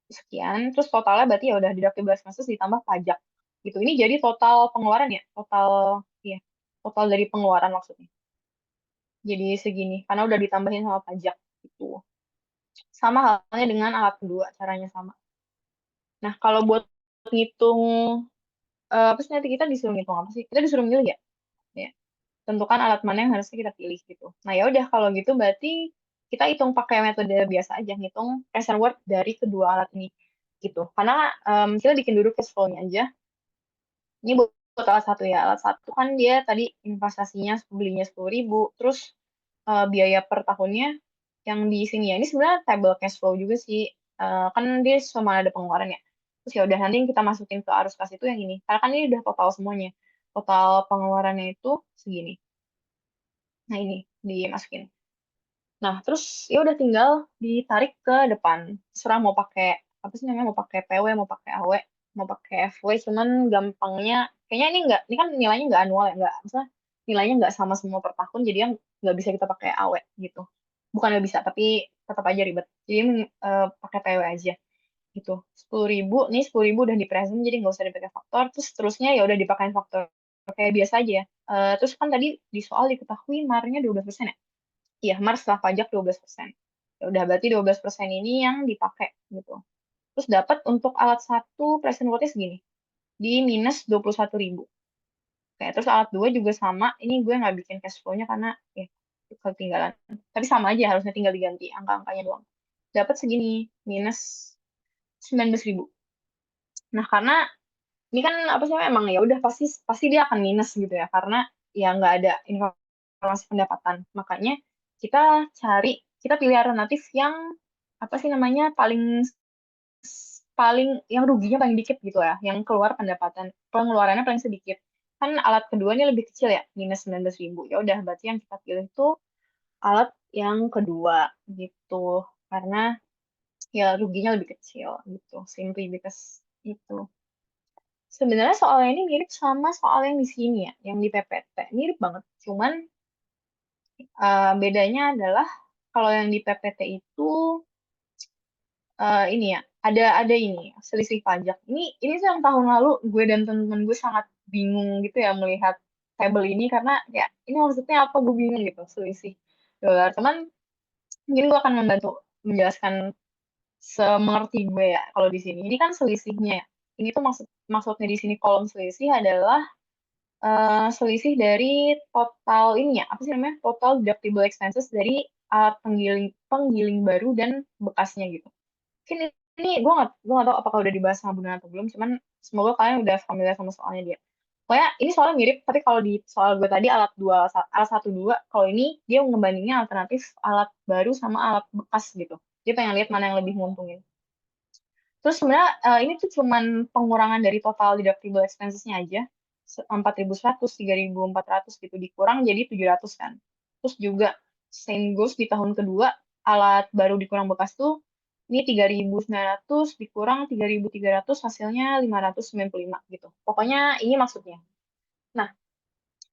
sekian, terus totalnya berarti ya udah deductible expenses ditambah pajak. Gitu. Ini jadi total pengeluaran ya, iya, total dari pengeluaran maksudnya. Jadi segini karena udah ditambahin sama pajak gitu. Sama halnya dengan alat kedua, caranya sama. Nah, kalau buat ngitung apa sih nanti kita disuruh ngitung apa sih? Kita disuruh milih ya? Ya. Tentukan alat mana yang harusnya kita pilih gitu. Nah, ya udah kalau gitu berarti kita hitung pakai metode biasa aja, ngitung cash and worth dari kedua alat ini gitu. Karena kita bikin dulu cash flow-nya aja. Ini buat alat satu ya. Alat satu kan dia tadi investasinya belinya 10.000, terus biaya per tahunnya yang di sini ya. Ini sebenarnya table cash flow juga sih. Kan dia cuma ada pengeluaran ya. Terus ya udah nanti yang kita masukin ke arus kas itu yang ini. Karena kan ini udah total semuanya. Total pengeluarannya itu segini. Nah ini dimasukin. Nah, terus ya udah tinggal ditarik ke depan. Serah mau pakai apa sih namanya, mau pakai PW, mau pakai AW, mau pakai FW, cuman gampangnya kayaknya ini kan nilainya nggak annual ya, nggak, misalnya nilainya nggak sama semua per tahun, jadi yang nggak bisa kita pakai AW gitu. Bukan nggak bisa, tapi tetap aja ribet. Jadi pakai PW aja gitu. 10.000, nih 10.000 udah di present, jadi nggak usah dipakai faktor. Terus terusnya ya udah dipakai faktor kayak biasa aja ya. Terus kan tadi di soal diketahui marnya 12% ya. Iya, Mars setelah pajak 12%. Ya udah, berarti 12% ini yang dipakai gitu. Terus dapat untuk alat satu present worth-nya segini. Di minus 21.000. Oke, terus alat dua juga sama. Ini gue nggak bikin cash flow-nya karena ya ketinggalan. Tapi sama aja, harusnya tinggal diganti angka-angkanya doang. Dapat segini, minus 19.000. Nah, karena ini kan apa sih, emang ya udah pasti pasti dia akan minus gitu ya, karena ya nggak ada informasi pendapatan. Makanya kita cari kita pilih alternatif yang apa sih namanya, paling paling yang ruginya paling dikit gitu ya, yang keluar pendapatan pengeluarannya paling sedikit. Kan alat kedua ini lebih kecil ya, minus 19.000. Ya udah, berarti yang kita pilih itu alat yang kedua gitu, karena ya ruginya lebih kecil gitu, simply because itu. Sebenarnya soalnya ini mirip sama soal yang di sini ya, yang di PPT. Mirip banget. Cuman bedanya adalah kalau yang di PPT itu ini ya, ada ini selisih pajak. Ini sih yang tahun lalu gue dan temen-temen gue sangat bingung gitu ya melihat tabel ini, karena ya ini maksudnya apa, gue bingung gitu selisih dolar. Cuman mungkin gue akan membantu menjelaskan semengerti gue ya kalau di sini. Ini kan selisihnya ya. Ini tuh maksudnya di sini kolom selisih adalah selisih dari total ini ya, apa sih namanya, total deductible expenses dari alat penggiling penggiling baru dan bekasnya gitu. Mungkin ini gue nggak tahu apakah udah dibahas sama Bunda atau belum, cuman semoga kalian udah familiar sama soalnya dia. Pokoknya ini soalnya mirip, tapi kalau di soal gue tadi alat satu dua, kalau ini dia ngebandingin alternatif alat baru sama alat bekas gitu. Dia pengen lihat mana yang lebih nguntungin. Terus sebenarnya ini tuh cuman pengurangan dari total deductible expenses-nya aja. 4.100, 3.400 gitu dikurang jadi 700 kan. Terus juga same goes di tahun kedua, alat baru dikurang bekas tuh ini 3.900 dikurang 3.300, hasilnya 595 gitu. Pokoknya ini maksudnya. Nah,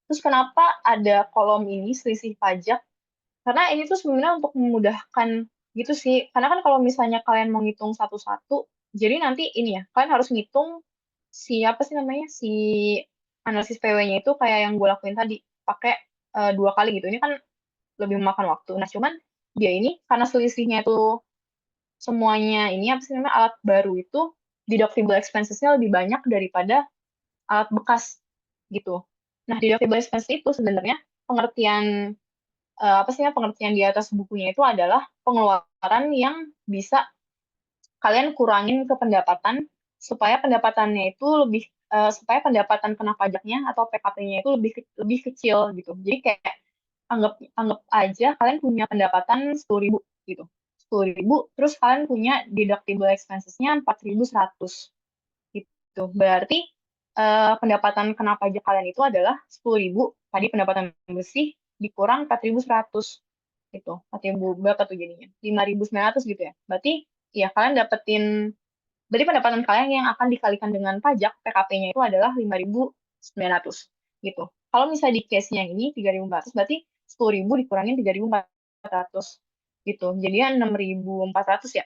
terus kenapa ada kolom ini selisih pajak? Karena ini tuh sebenarnya untuk memudahkan gitu sih. Karena kan kalau misalnya kalian mau ngitung satu-satu, jadi nanti ini ya, kalian harus ngitung apa sih namanya, analisis PW-nya itu kayak yang gue lakuin tadi, pakai 2 kali gitu. Ini kan lebih memakan waktu. Nah, cuman dia ini karena selisihnya itu semuanya ini apa sih namanya, alat baru itu deductible expenses-nya lebih banyak daripada alat bekas gitu. Nah, deductible expense itu sebenarnya pengertian apa sih ya, pengertian di atas bukunya itu adalah pengeluaran yang bisa kalian kurangin ke pendapatan supaya pendapatannya itu supaya pendapatan kena pajaknya atau PKP-nya itu lebih kecil gitu. Jadi kayak anggap anggap aja kalian punya pendapatan 10.000 gitu. 10.000, terus kalian punya deductible expenses-nya 4.100 gitu. Berarti pendapatan kena pajak kalian itu adalah 10.000, tadi pendapatan bersih dikurang 4.100 gitu. 4.000 berapa tuh jadinya? 5.900 gitu ya. Berarti ya kalian dapetin, berarti pendapatan kalian yang akan dikalikan dengan pajak PKP-nya itu adalah 5.900 gitu. Kalau misalnya di case-nya yang ini 3.400, berarti 10.000 dikurangin 3.400 gitu. Jadinya 6.400 ya.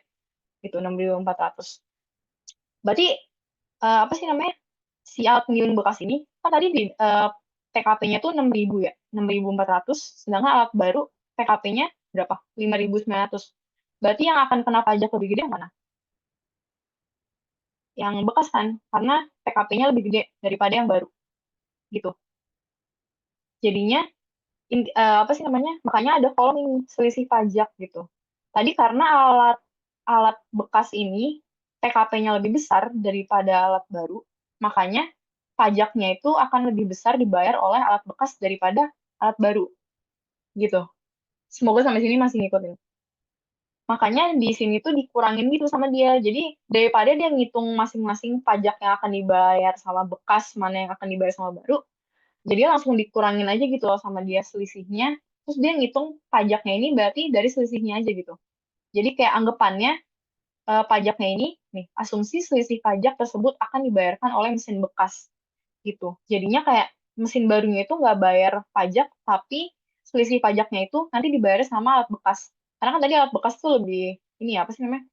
Gitu, 6.400. Berarti apa sih namanya? Si alat penggiling bekas ini kan tadi di PKP-nya tuh 6.000 ya. 6.400, sedangkan alat baru PKP-nya berapa? 5.900. Berarti yang akan kena pajak lebih gede yang mana? Yang bekas kan, karena PKP-nya lebih gede daripada yang baru gitu. Jadinya apa sih namanya? Makanya ada kolom ini selisih pajak gitu. Tadi karena alat alat bekas ini PKP-nya lebih besar daripada alat baru, makanya pajaknya itu akan lebih besar dibayar oleh alat bekas daripada alat baru gitu. Semoga sampai sini masih ngikutin. Makanya di sini tuh dikurangin gitu sama dia. Jadi daripada dia ngitung masing-masing pajak yang akan dibayar sama bekas, mana yang akan dibayar sama baru, jadi langsung dikurangin aja gitu loh sama dia selisihnya. Terus dia ngitung pajaknya ini berarti dari selisihnya aja gitu. Jadi kayak anggapannya pajaknya ini, nih, asumsi selisih pajak tersebut akan dibayarkan oleh mesin bekas gitu. Jadinya kayak mesin barunya itu nggak bayar pajak, tapi selisih pajaknya itu nanti dibayar sama alat bekas. Karena kan tadi alat bekas tuh lebih, ini ya, apa sih namanya,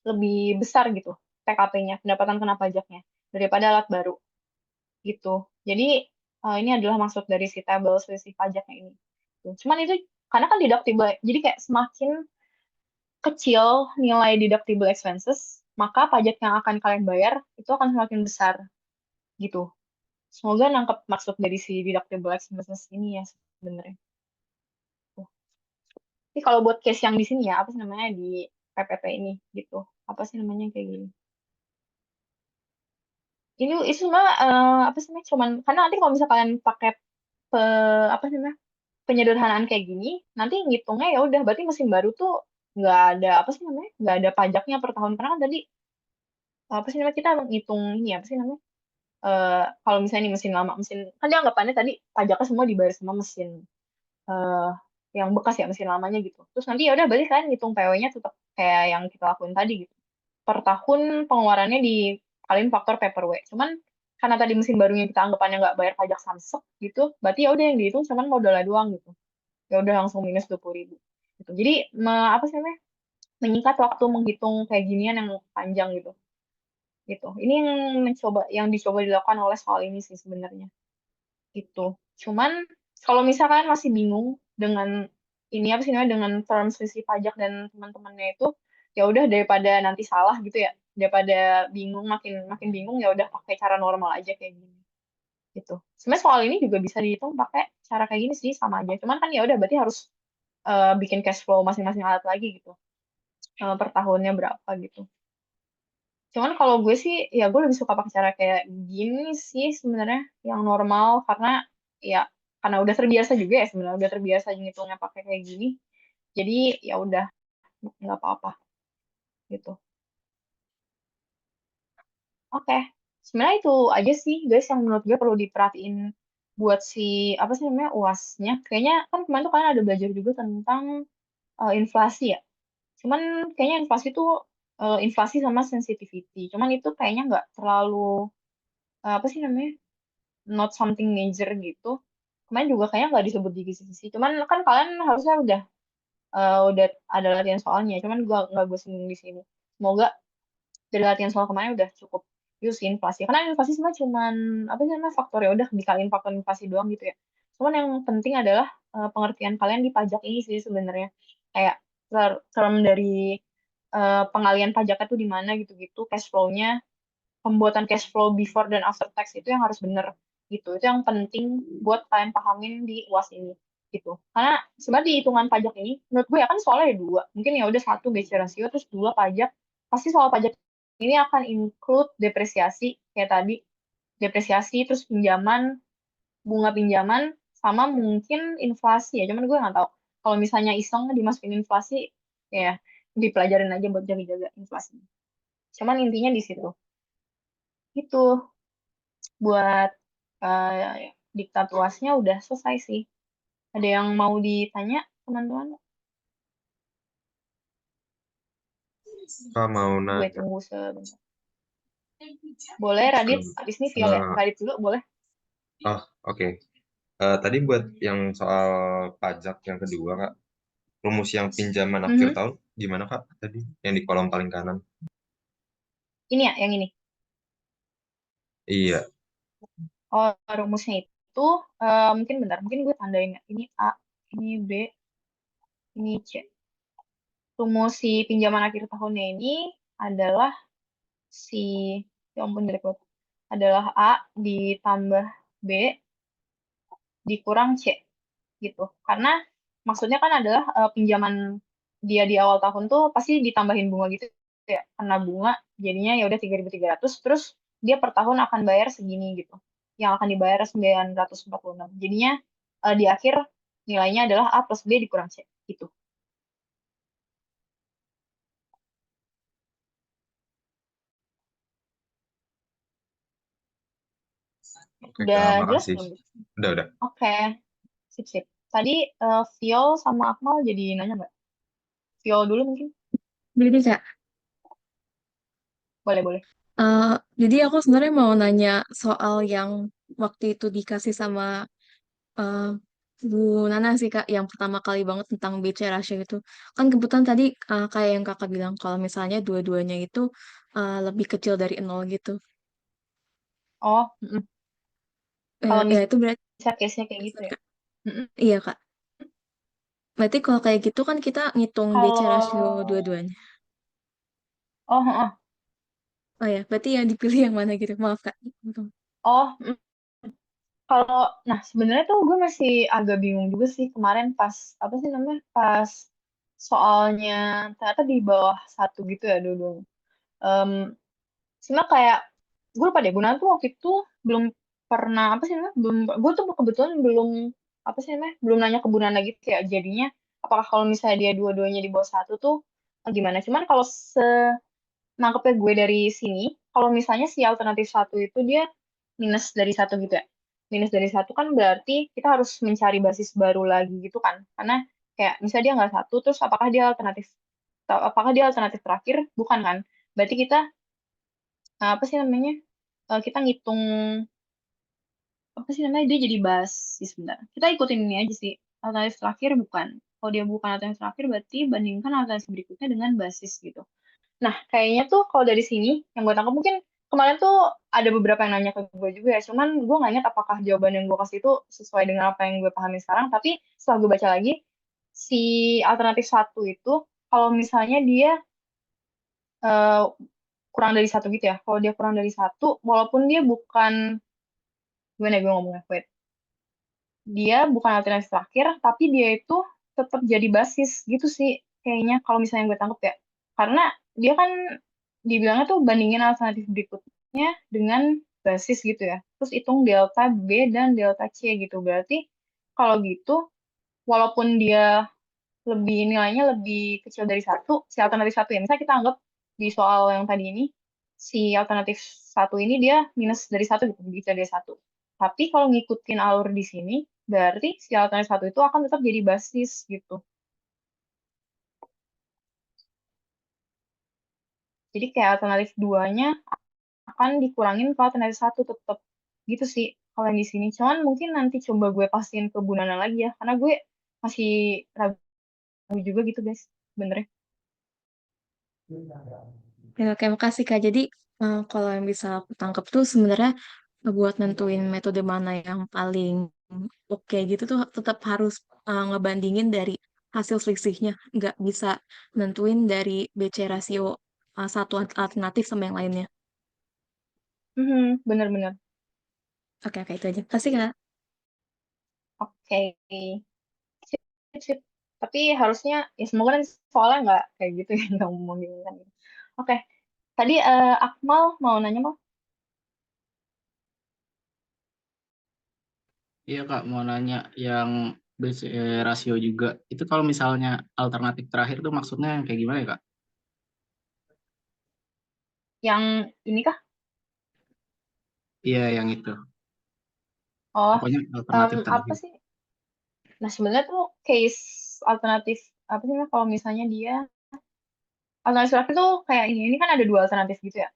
lebih besar gitu PKP-nya, pendapatan kena pajaknya, daripada alat baru gitu. Jadi ini adalah maksud dari si tabel selisih pajaknya ini. Tuh. Cuman itu karena kan deductible, jadi kayak semakin kecil nilai deductible expenses, maka pajak yang akan kalian bayar itu akan semakin besar gitu. Semoga nangkep maksud dari si deductible expenses ini ya sebenarnya. Tuh. Tapi kalau buat case yang di sini ya, apa sih namanya di PPP ini gitu. Apa sih namanya kayak gini. Ini semua apa sih namanya cuman karena nanti kalau misalkan kalian pakai apa sih namanya penyederhanaan kayak gini, nanti ngitungnya ya udah berarti mesin baru tuh nggak ada apa sih namanya nggak ada pajaknya per tahun karena kan tadi apa sih namanya kita ngitung ini apa sih namanya kalau misalnya ini mesin lama mesin kan dia anggapannya tadi pajaknya semua dibayar sama mesin eh yang bekas ya mesin lamanya gitu. Terus nanti ya udah berarti kalian ngitung PW-nya tetap kayak yang kita lakuin tadi gitu. Per tahun pengeluarannya dikaliin faktor paper weight. Cuman karena tadi mesin barunya kita anggapannya nggak bayar pajak samsek gitu, berarti ya udah yang dihitung cuman modalnya doang gitu. Ya udah langsung minus 20.000. Gitu. Jadi apa sih namanya? Menyingkat waktu menghitung kayak ginian yang panjang gitu. Gitu. Ini yang dicoba dilakukan oleh soal ini sih sebenarnya gitu. Cuman kalau misalkan masih bingung dengan ini apa sih namanya dengan term selisih pajak dan teman-temannya itu ya udah daripada nanti salah gitu ya daripada bingung makin makin bingung ya udah pakai cara normal aja kayak gini gitu. Sebenarnya soal ini juga bisa dihitung pakai cara kayak gini sih sama aja. Cuman kan ya udah berarti harus bikin cash flow masing-masing alat lagi gitu. Per tahunnya berapa gitu. Cuman kalau gue sih, ya gue lebih suka pakai cara kayak gini sih sebenarnya yang normal karena ya karena udah terbiasa juga ya sebenarnya udah terbiasa ngitungnya pakai kayak gini. Jadi ya udah nggak apa-apa gitu. Oke, sebenarnya itu aja sih guys yang menurut gue perlu diperhatiin buat si apa sih namanya UASnya. Kayaknya kan kemarin tuh kalian ada belajar juga tentang inflasi ya. Cuman kayaknya inflasi tuh inflasi sama sensitivity. Cuman itu kayaknya nggak terlalu apa sih namanya not something major gitu. Kemarin juga kayaknya nggak disebut di kisi-kisi. Cuman kan kalian harusnya udah ada latihan soalnya. Cuman gua nggak gue singgung di sini. Semoga dari latihan soal kemarin udah cukup use inflasi. Karena inflasi sebenarnya cuman apa sih namanya faktor ya udah dikaliin faktor inflasi doang gitu ya. Cuman yang penting adalah pengertian kalian di pajak ini sih sebenarnya. Kayak term dari pengalian pajaknya tuh di mana gitu-gitu, cash flow-nya pembuatan cash flow before dan after tax itu yang harus bener gitu. Itu yang penting buat kalian pahamin di UAS ini gitu. Karena sebenarnya di hitungan pajak ini menurut gue ya kan soalnya ada dua. Mungkin ya udah satu BC rasio terus dua pajak. Pasti soal pajak ini akan include depresiasi kayak tadi, depresiasi terus pinjaman, bunga pinjaman sama mungkin inflasi ya. Cuman gue nggak tahu. Kalau misalnya iseng dimasukin inflasi, ya dipelajarin aja buat jaga-jaga inflasi. Cuman intinya di situ. Itu buat diktat UASnya udah selesai sih. Ada yang mau ditanya, teman-teman? Kak mau Gue nanya. tunggu sebentar. Boleh, Radit. Eh, Abis ini Viol ya. eh, Radit dulu, boleh. oh, oke. Tadi buat yang soal pajak yang kedua, Kak. Rumus yang pinjaman akhir Mhm. tahun gimana, Kak? Tadi yang di kolom paling kanan. Ini ya, yang ini. Iya. Oh, rumusnya itu, mungkin bentar. Mungkin gue tandain ya. Ini A, ini B, ini C. Rumus si pinjaman akhir tahunnya ini adalah si, ya ampun jelek banget. Adalah A ditambah B dikurang C gitu. Karena maksudnya kan adalah pinjaman dia di awal tahun tuh pasti ditambahin bunga gitu ya. Karena bunga jadinya ya udah 3.300 terus dia per tahun akan bayar segini gitu. Yang akan dibayar 946. Jadinya di akhir nilainya adalah A plus B dikurang C gitu. Oke, Kak. Udah jelas Makasih. belum? Udah. Oke, sip sip. Tadi Viol sama Akmal jadi nanya nggak? Viol dulu mungkin? Jadi Kak, Boleh boleh. eh, jadi aku sebenarnya mau nanya soal yang waktu itu dikasih sama eh, Bu Nana sih Kak, yang pertama kali banget tentang BC ratio itu. Kan kebetulan tadi kayak yang Kakak bilang, kalau misalnya dua-duanya itu lebih kecil dari nol gitu. Oh, kalau Ya itu berarti, bisa case-nya kayak gitu ya. Mm-mm. iya Kak. Berarti kalau kayak gitu kan kita ngitung BC ratio Kalau dua-duanya. oh, heeh. Oh ya, berarti yang dipilih yang mana gitu. Maaf Kak. Oh, kalau nah sebenarnya tuh gue masih agak bingung juga sih kemarin pas apa sih namanya pas soalnya ternyata di bawah satu gitu ya dulu. Um, Cuma kayak gue lupa deh Gunawan tuh waktu itu belum pernah apa sih namanya belum gue tuh kebetulan belum apa sih namanya belum nanya ke Bu Nana gitu ya jadinya apakah kalau misalnya dia dua-duanya di bawah satu tuh gimana? Cuman kalau nangkepnya gue dari sini, kalau misalnya si alternatif satu itu dia minus dari satu gitu ya. Minus dari satu kan berarti kita harus mencari basis baru lagi gitu kan. Karena kayak misalnya dia nggak satu, terus apakah dia alternatif terakhir? Bukan kan. Berarti kita, apa sih namanya, kita ngitung, apa sih namanya, dia jadi basis sebentar. Kita ikutin ini aja sih. Alternatif terakhir bukan. Kalau dia bukan alternatif terakhir, berarti bandingkan alternatif berikutnya dengan basis gitu. Nah, kayaknya tuh kalau dari sini, yang gue tangkap mungkin kemarin tuh ada beberapa yang nanya ke gue juga ya, cuman gue nggak ingat apakah jawaban yang gue kasih itu sesuai dengan apa yang gue pahami sekarang, tapi setelah gue baca lagi, si alternatif satu itu, kalau misalnya dia eh, kurang dari satu gitu ya, kalau dia kurang dari satu, walaupun dia bukan, gimana ya gue ngomongnya, wait, dia bukan alternatif terakhir, tapi dia itu tetap jadi basis gitu sih, kayaknya kalau misalnya gue tangkap ya. Karena dia kan dibilangnya tuh bandingin alternatif berikutnya dengan basis gitu ya. Terus hitung delta B dan delta C gitu. Berarti kalau gitu, walaupun dia nilainya lebih kecil dari satu, si alternatif satu ya. Misalnya kita anggap di soal yang tadi ini, si alternatif satu ini dia minus dari satu gitu, lebih kecil dari satu. Tapi kalau ngikutin alur di sini, berarti si alternatif satu itu akan tetap jadi basis gitu. Jadi kayak alternatif duanya akan dikurangin ke alternatif satu tetap gitu sih kalau yang di sini. Cuman mungkin nanti coba gue pastiin ke Bu Nana lagi ya, karena gue masih ragu juga gitu guys, benernya. Ya, oke, makasih Kak. Jadi, kalau yang bisa aku tangkap tuh sebenarnya buat nentuin metode mana yang paling oke gitu tuh tetap harus ngebandingin dari hasil selisihnya. Nggak bisa nentuin dari BC rasio satu alternatif sama yang lainnya. Bener-bener. Oke, oke, itu aja. Kasih Kak. Oke, sip, sip. Tapi harusnya, ya semoga nanti soalnya nggak kayak gitu ya, nggak membingungkan gitu. Oke, tadi Akmal mau nanya mau? Iya Kak, mau nanya yang BCE rasio juga. Itu kalau misalnya alternatif terakhir tuh maksudnya yang kayak gimana ya Kak? Yang ini kah? Iya yang itu. Oh, Pokoknya alternatif apa terakhir. sih? Nah, sebenarnya tuh case alternatif apa sih Mas, kalau misalnya dia alternatif terakhir tuh kayak ini kan ada dua alternatif gitu ya.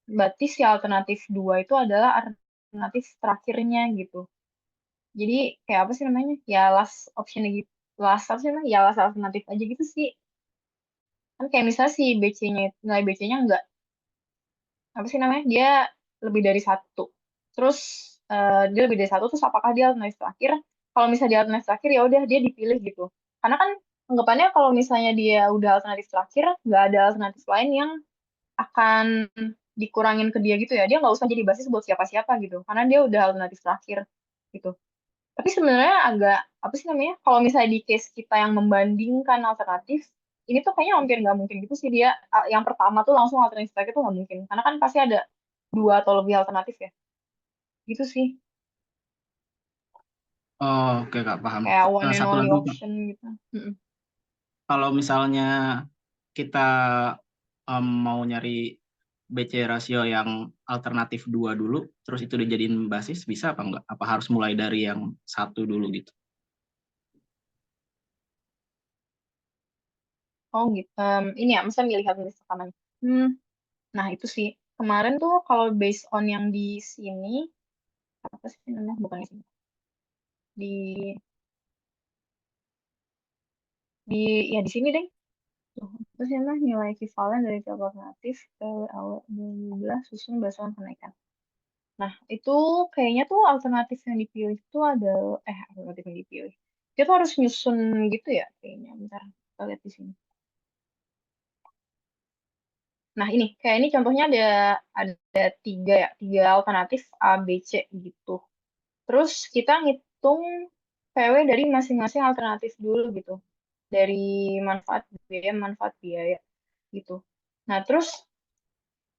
Berarti si alternatif dua itu adalah alternatif terakhirnya gitu. Jadi kayak apa sih namanya? Ya last option gitu. Last apa sih namanya? Ya last alternatif aja gitu sih. Kan kayak misalnya si BC-nya nilai BC-nya enggak apa sih namanya? Dia lebih dari satu. Terus dia lebih dari satu terus apakah dia alternatif terakhir? Kalau misalnya dia alternatif terakhir ya udah dia dipilih gitu. Karena kan anggapannya kalau misalnya dia udah alternatif terakhir, nggak ada alternatif lain yang akan dikurangin ke dia gitu ya. Dia nggak usah jadi basis buat siapa-siapa gitu. Karena dia udah alternatif terakhir gitu. Tapi sebenarnya agak apa sih namanya? Kalau misalnya di case kita yang membandingkan alternatif, ini tuh kayaknya hampir nggak mungkin gitu sih dia yang pertama tuh langsung alternatif terakhir tuh nggak mungkin. Karena kan pasti ada dua atau lebih alternatif ya. Gitu sih. Oh, oke Kak, paham. Kayak one and Satu only lagi Kak, option gitu. Mm-mm. kalau misalnya kita mau nyari BC rasio yang alternatif 2 dulu, terus itu dijadiin basis, bisa apa enggak? Apa harus mulai dari yang satu dulu gitu? Oh gitu. Ini ya, misalnya milih hasil rekaman. Hmm. Nah itu sih. Kemarin tuh kalau based on yang di sini, apa sih namanya? Bukan di sini. Di ya di sini deh. Tuh, terus yang nilai ekivalen dari tiap alternatif PWAW 12 susun berdasarkan kenaikan. Nah, itu kayaknya tuh alternatif yang dipilih itu ada, alternatif yang dipilih. Dia tuh harus nyusun gitu ya, kayaknya. Bentar, kita lihat di sini. Nah, ini, kayak ini contohnya ada tiga ya, tiga alternatif A, B, C gitu. Terus kita ngitung PW dari masing-masing alternatif dulu gitu. Dari manfaat biaya gitu. Nah, terus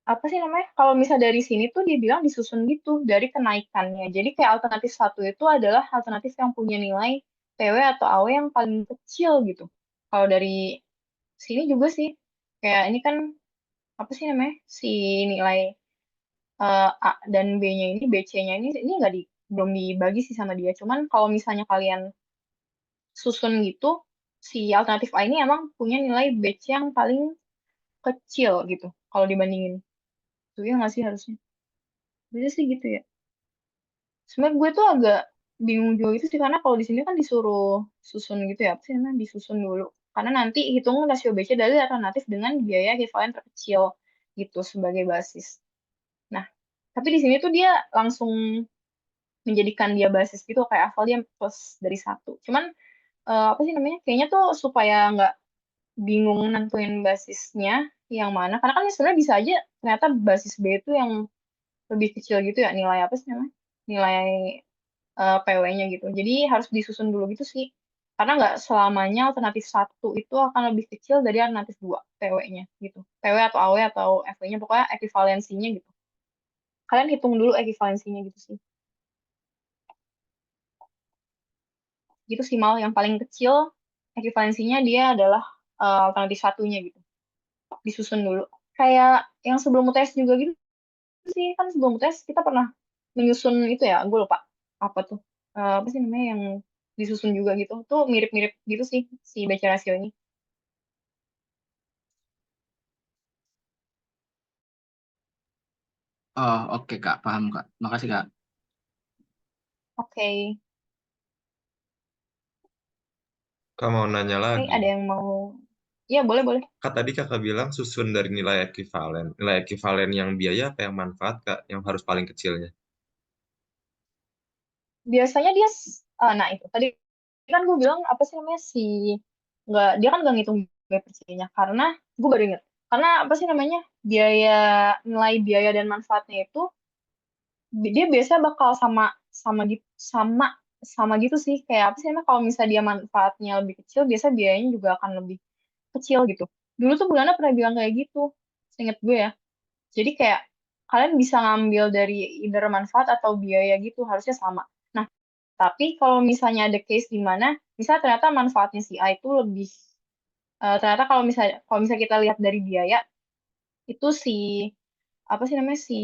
apa sih namanya? Kalau misal dari sini tuh dia bilang disusun gitu dari kenaikannya. Jadi kayak alternatif satu itu adalah alternatif yang punya nilai PW atau AW yang paling kecil gitu. Kalau dari sini juga sih kayak ini kan apa sih namanya? Si nilai A dan B-nya ini, BC-nya ini nggak belum dibagi sih sama dia. Cuman kalau misalnya kalian susun gitu, si alternatif A ini emang punya nilai BC yang paling kecil gitu kalau dibandingin. Itu ya nggak sih harusnya? Bisa sih gitu ya. Sebenarnya gue tuh agak bingung juga itu sih karena kalau di sini kan disuruh susun gitu ya, apa sih namanya disusun dulu. Karena nanti hitung rasio BC dari alternatif dengan biaya ekivalen terkecil gitu sebagai basis. Nah, tapi di sini tuh dia langsung menjadikan dia basis gitu kayak asal dia plus dari satu. Cuman apa sih namanya? Kayaknya tuh supaya nggak bingung nentuin basisnya yang mana. Karena kan sebenarnya bisa aja ternyata basis B itu yang lebih kecil gitu ya nilai apa sih namanya? Nilai PW-nya gitu. Jadi harus disusun dulu gitu sih. Karena nggak selamanya alternatif satu itu akan lebih kecil dari alternatif dua PW-nya gitu. PW atau AW atau FW-nya pokoknya ekivalensinya gitu. Kalian hitung dulu ekivalensinya gitu sih. Gitu sih mal yang paling kecil ekivalensinya dia adalah alternatif satunya gitu. Disusun dulu. Kayak yang sebelum UTS juga gitu sih kan sebelum UTS kita pernah menyusun itu ya, gue lupa apa tuh. Apa sih namanya yang disusun juga gitu. Tuh mirip-mirip gitu sih si baca rasio ini. Oh, oke Kak, paham Kak. Makasih Kak. Oke, Kak mau nanya Oke, lagi. ada yang mau? Ya, boleh, boleh. Kak tadi kakak bilang susun dari nilai ekivalen. Nilai ekivalen yang biaya apa yang manfaat kak? Yang harus paling kecilnya. Biasanya dia, nah itu tadi kan gue bilang apa sih namanya si nggak dia kan nggak ngitung biaya percayanya karena gue baru inget karena apa sih namanya biaya nilai biaya dan manfaatnya itu dia biasa bakal sama sama gitu sama gitu sih kayak apa sih namanya kalau misalnya dia manfaatnya lebih kecil biasa biayanya juga akan lebih kecil gitu. Dulu tuh Bulana pernah bilang kayak gitu, seinget gue ya. Jadi kayak kalian bisa ngambil dari either manfaat atau biaya gitu harusnya sama. Nah, Tapi kalau misalnya ada case di mana misalnya ternyata manfaatnya si A itu lebih ternyata kalau misalnya kita lihat dari biaya itu si apa sih namanya si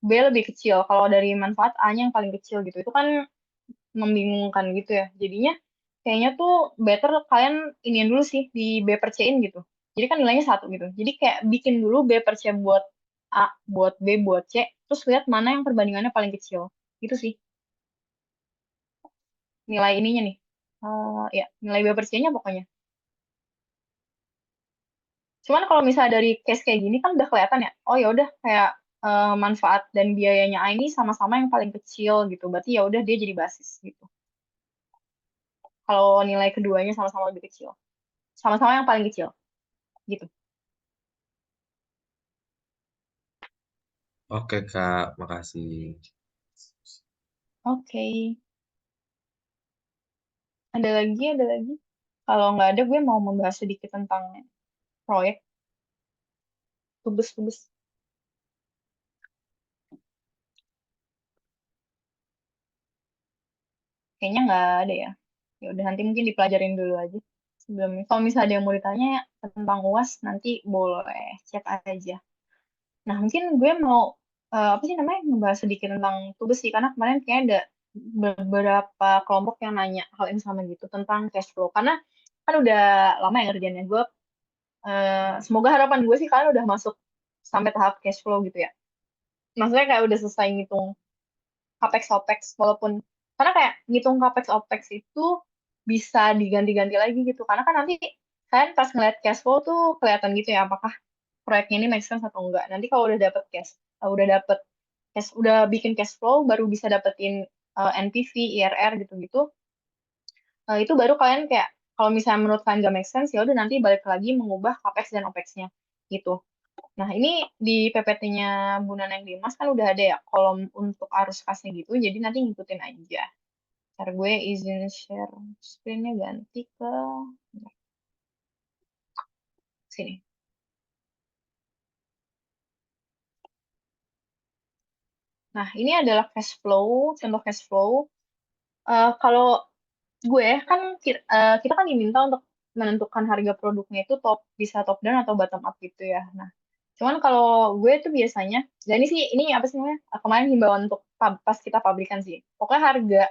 B lebih kecil kalau dari manfaat A-nya yang paling kecil gitu. Itu kan membingungkan gitu ya. Jadinya kayaknya tuh better kalian iniin dulu sih di B per C-in gitu. Jadi kan nilainya 1 gitu. Jadi kayak bikin dulu B per C buat A, buat B, buat C, terus lihat mana yang perbandingannya paling kecil. Gitu sih nilai ininya nih. Ya, nilai B per C-nya pokoknya. Cuman kalau misalnya dari case kayak gini kan udah kelihatan ya. Oh ya udah kayak manfaat dan biayanya A ini sama-sama yang paling kecil gitu. Berarti ya udah dia jadi basis gitu. Kalau nilai keduanya sama-sama lebih kecil. Sama-sama yang paling kecil gitu. Oke, Kak. Makasih. Oke. Ada lagi, ada lagi. Kalau nggak ada, gue mau membahas sedikit tentang proyek tugas-tugas. Kayaknya nggak ada ya. Ya udah nanti mungkin dipelajarin dulu aja sebelumnya. Kalau misalnya ada yang mau ditanya tentang UAS, nanti boleh chat aja. Nah, mungkin gue mau apa sih namanya ngebahas sedikit tentang tugas sih karena kemarin kayaknya ada beberapa kelompok yang nanya hal yang sama gitu tentang cash flow. Karena kan udah lama ya ngerjainnya gue. Semoga harapan gue sih kalian udah masuk sampai tahap cash flow gitu ya. Maksudnya kayak udah selesai ngitung capex opex walaupun karena kayak ngitung capex opex itu bisa diganti-ganti lagi gitu karena kan nanti kalian pas ngeliat cash flow tuh kelihatan gitu ya apakah proyeknya ini make sense atau enggak. Nanti kalau udah dapet udah bikin cash flow baru bisa dapetin NPV, IRR gitu-gitu. Itu baru kalian kayak kalau misalnya menurut kalian gak make sense ya udah nanti balik lagi mengubah capex dan opex-nya gitu. Nah, ini di PPT-nya Bu Nanang Dimas kan udah ada ya kolom untuk arus kasnya gitu. Jadi nanti ngikutin aja. Ntar gue izin share screen-nya ganti ke sini. Nah, ini adalah cash flow, contoh cash flow. Kalau gue kan kita kan diminta untuk menentukan harga produknya itu bisa top down atau bottom up gitu ya. Nah, cuman kalau gue tuh biasanya, dan ini apa sih namanya? Kemarin himbauan untuk pas kita pabrikan sih. Pokoknya harga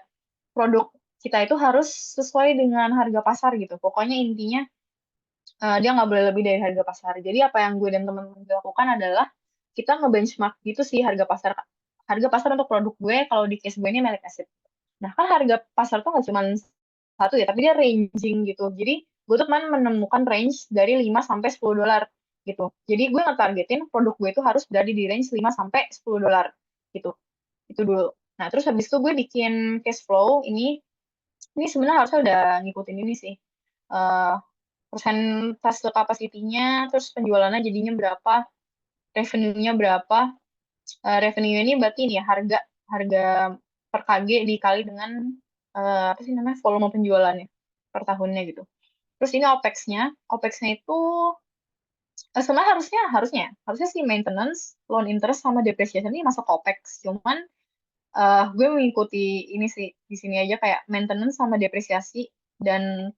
produk kita itu harus sesuai dengan harga pasar gitu. Pokoknya intinya dia nggak boleh lebih dari harga pasar. Jadi apa yang gue dan teman-teman gue lakukan adalah kita nge-benchmark gitu sih harga pasar. Harga pasar untuk produk gue kalau di case gue ini malic acid. Nah kan harga pasar tuh nggak cuma satu ya, tapi dia ranging gitu. Jadi gue tuh kemarin menemukan range dari 5 sampai 10 dolar gitu. Jadi gue nge-targetin produk gue itu harus berada di range 5 sampai 10 dolar gitu. Itu dulu. Nah, terus habis itu gue bikin cash flow ini sebenarnya harusnya udah ngikutin ini sih. Eh persentase capacity-nya, terus penjualannya jadinya berapa, revenue-nya berapa. Revenue ini berarti ini ya harga harga per KG dikali dengan apa sih namanya volume penjualannya per tahunnya gitu. Terus ini OPEX-nya, OPEX-nya itu sebenarnya harusnya sih maintenance, loan interest sama depreciation ini masuk OPEX. Cuman gue mengikuti ini sih di sini aja kayak maintenance sama depresiasi dan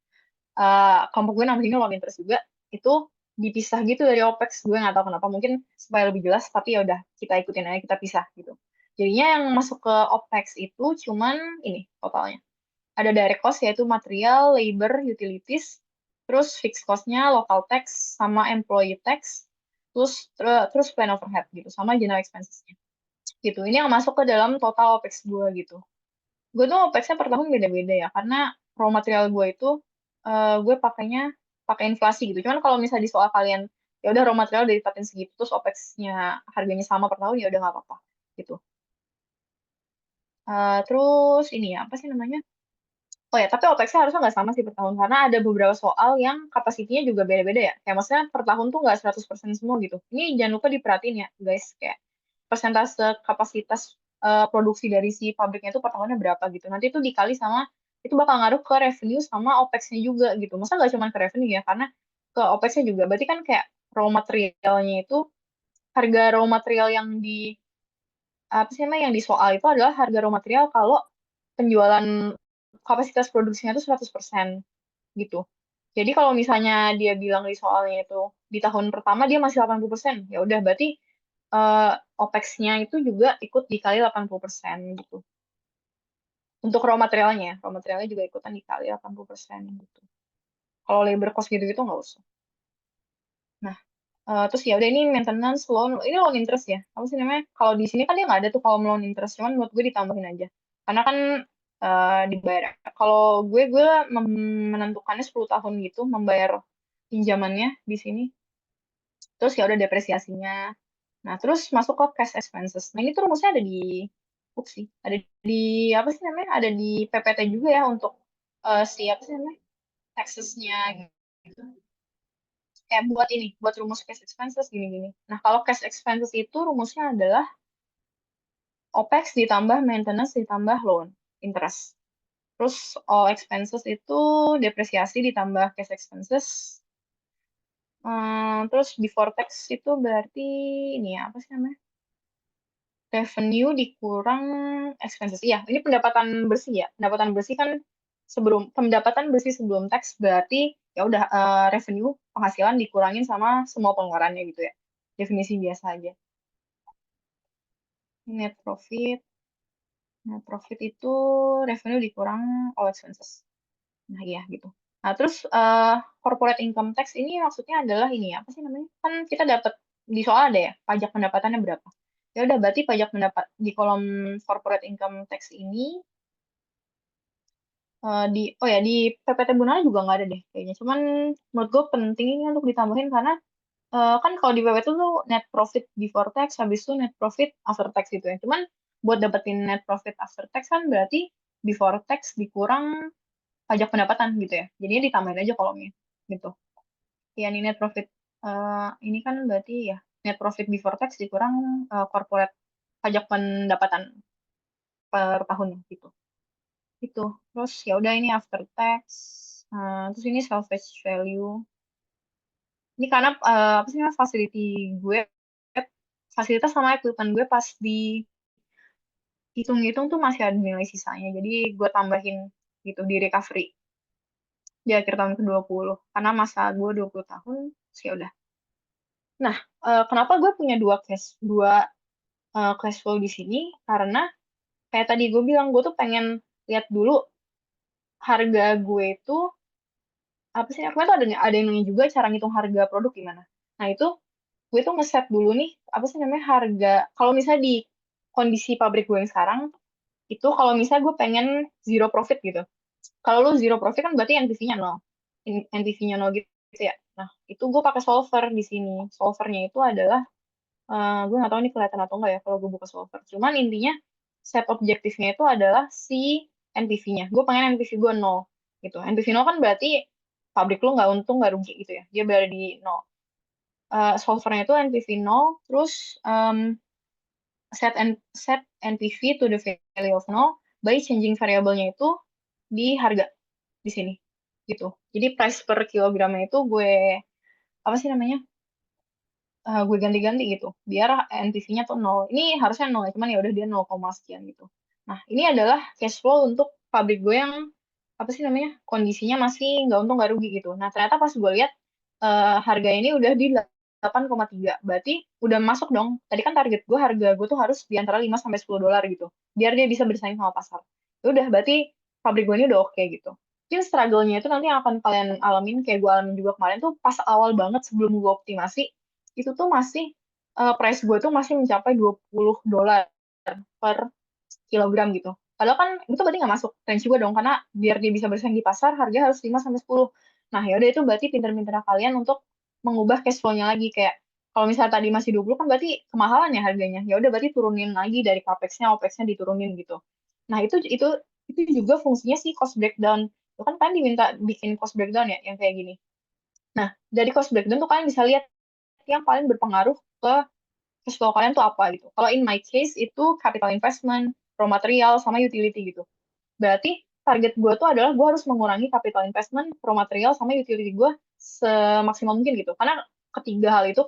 kelompok gue namanya loan interest juga itu dipisah gitu dari OPEX. Gue nggak tahu kenapa mungkin supaya lebih jelas tapi ya udah kita ikutin aja kita pisah gitu. Jadinya yang masuk ke OPEX itu cuman ini totalnya. Ada direct cost yaitu material, labor, utilities, terus fixed cost-nya local tax sama employee tax, terus plan overhead gitu sama general expenses-nya gitu. Ini yang masuk ke dalam total OPEX gue gitu. Gue tuh OPEX-nya per tahun beda-beda ya, karena raw material gue itu gue pakai inflasi gitu. Cuman kalau misalnya di soal kalian, ya udah raw material udah ditetapin segitu, terus OPEX-nya harganya sama per tahun, ya udah nggak apa-apa gitu. Terus ini ya, apa sih namanya? Oh ya, tapi OPEX-nya harusnya nggak sama sih per tahun, karena ada beberapa soal yang kapasitinya juga beda-beda ya. Kayak maksudnya per tahun tuh nggak 100% semua gitu. Ini jangan lupa diperhatiin ya, guys. Kayak persentase kapasitas produksi dari si pabriknya itu per tahunnya berapa gitu. Nanti itu dikali sama, itu bakal ngaruh ke revenue sama OPEX-nya juga gitu. Masa nggak cuma ke revenue ya, karena ke OPEX-nya juga. Berarti kan kayak raw materialnya itu, harga raw material yang di, apa sih namanya, yang di soal itu adalah harga raw material kalau penjualan kapasitas produksinya itu 100% gitu. Jadi kalau misalnya dia bilang di soalnya itu di tahun pertama dia masih 80%, ya udah berarti OPEX-nya itu juga ikut dikali 80% gitu. Untuk raw materialnya juga ikutan dikali 80% gitu. Kalau labor cost gitu-gitu nggak usah. Nah, terus ya udah ini maintenance loan, ini loan interest ya. Apa sih namanya? Kalau di sini kan dia nggak ada tuh kalau loan interest, cuman menurut gue ditambahin aja. Karena kan dibayar. Kalau gue menentukannya 10 tahun gitu membayar pinjamannya di sini. Terus ya udah depresiasinya. Nah, terus masuk ke cash expenses. Nah, ini tuh rumusnya ada di ada di apa sih namanya? Ada di PPT juga ya untuk apa sih namanya? Taxes-nya gitu. Kayak buat rumus cash expenses gini-gini. Nah, kalau cash expenses itu rumusnya adalah OPEX ditambah maintenance ditambah loan interest. Terus all expenses itu depresiasi ditambah cash expenses. Terus before tax itu berarti ini ya, apa sih namanya? Revenue dikurang expenses. Iya, ini pendapatan bersih ya. Pendapatan bersih kan pendapatan bersih sebelum tax berarti ya udah revenue penghasilan dikurangin sama semua pengeluarannya gitu ya. Definisi biasa aja. Net profit. Net profit itu revenue dikurang all expenses. Nah, iya gitu. Nah, terus corporate income tax ini maksudnya adalah ini apa sih namanya? Kan kita dapat di soal ada ya, pajak pendapatannya berapa. Ya udah berarti pajak pendapat di kolom corporate income tax ini di PPT Bunara juga nggak ada deh kayaknya. Cuman menurut gue penting ini untuk ditambahin karena kan kalau di PPT tuh net profit before tax, habis itu net profit after tax gitu ya. Cuman buat dapetin net profit after tax kan berarti before tax dikurang pajak pendapatan gitu ya. Jadinya ditambahin aja kolomnya gitu. Ya ini net profit ini kan berarti ya net profit before tax dikurang corporate pajak pendapatan per tahun gitu. Itu. Terus ya udah ini after tax. Terus ini salvage value. Ini karena apa sih namanya facility gue fasilitas sama equipment gue pas di hitung-hitung tuh masih ada nilai sisanya. Jadi gue tambahin gitu di recovery di akhir tahun ke-20. Karena masa gue 20 tahun, sih ya udah. Nah, kenapa gue punya dua cash flow di sini? Karena kayak tadi gue bilang, gue tuh pengen lihat dulu harga gue itu apa sih? Aku tuh ada yang nanya juga cara ngitung harga produk gimana. Nah itu gue tuh ngeset dulu nih apa sih namanya harga. Kalau misalnya di kondisi pabrik gue yang sekarang itu kalau misalnya gue pengen zero profit gitu. Kalau lu zero profit kan berarti NPV-nya nol. NPV-nya nol gitu ya. Nah, itu gue pakai solver di sini. Solvernya itu adalah gue nggak tahu ini kelihatan atau enggak ya kalau gue buka solver. Cuman intinya set objektifnya itu adalah si NPV-nya. Gue pengen NPV gue nol gitu. NPV nol kan berarti pabrik lu nggak untung nggak rugi gitu ya. Dia berada di nol. Solvernya itu NPV nol, terus set NPV to the value of nol by changing variabelnya itu di harga di sini gitu. Jadi price per kilogramnya itu gue apa sih namanya? Gue ganti-ganti gitu biar NPV-nya tuh nol. Ini harusnya nol ya, cuman ya udah dia 0, sekian gitu. Nah, ini adalah cash flow untuk pabrik gue yang apa sih namanya? Kondisinya masih nggak untung nggak rugi gitu. Nah, ternyata pas gue lihat harga ini udah di 8,3. Berarti udah masuk dong. Tadi kan target gue harga gue tuh harus di antara 5 sampai $10 gitu. Biar dia bisa bersaing sama pasar. Ya udah berarti pabrik gue ini udah oke gitu. Mungkin struggle-nya itu nanti yang akan kalian alamin kayak gue alamin juga kemarin tuh pas awal banget sebelum gue optimasi itu tuh masih price gue tuh masih mencapai $20 per kilogram gitu. Padahal kan itu berarti nggak masuk range juga dong karena biar dia bisa bersaing di pasar harga harus 5 sampai 10. Nah, ya udah itu berarti pinter-pinter kalian untuk mengubah cash flow-nya lagi kayak kalau misalnya tadi masih 20 kan berarti kemahalan ya harganya. Ya udah berarti turunin lagi dari capex-nya, OPEX-nya diturunin gitu. Nah, itu juga fungsinya sih cost breakdown. Itu kan kalian diminta bikin cost breakdown ya yang kayak gini. Nah, dari cost breakdown tuh kalian bisa lihat yang paling berpengaruh ke cash flow kalian tuh apa gitu. Kalau in my case itu capital investment, raw material, sama utility gitu. Berarti target gue tuh adalah gue harus mengurangi capital investment, raw material, sama utility gue semaksimal mungkin gitu. Karena ketiga hal itu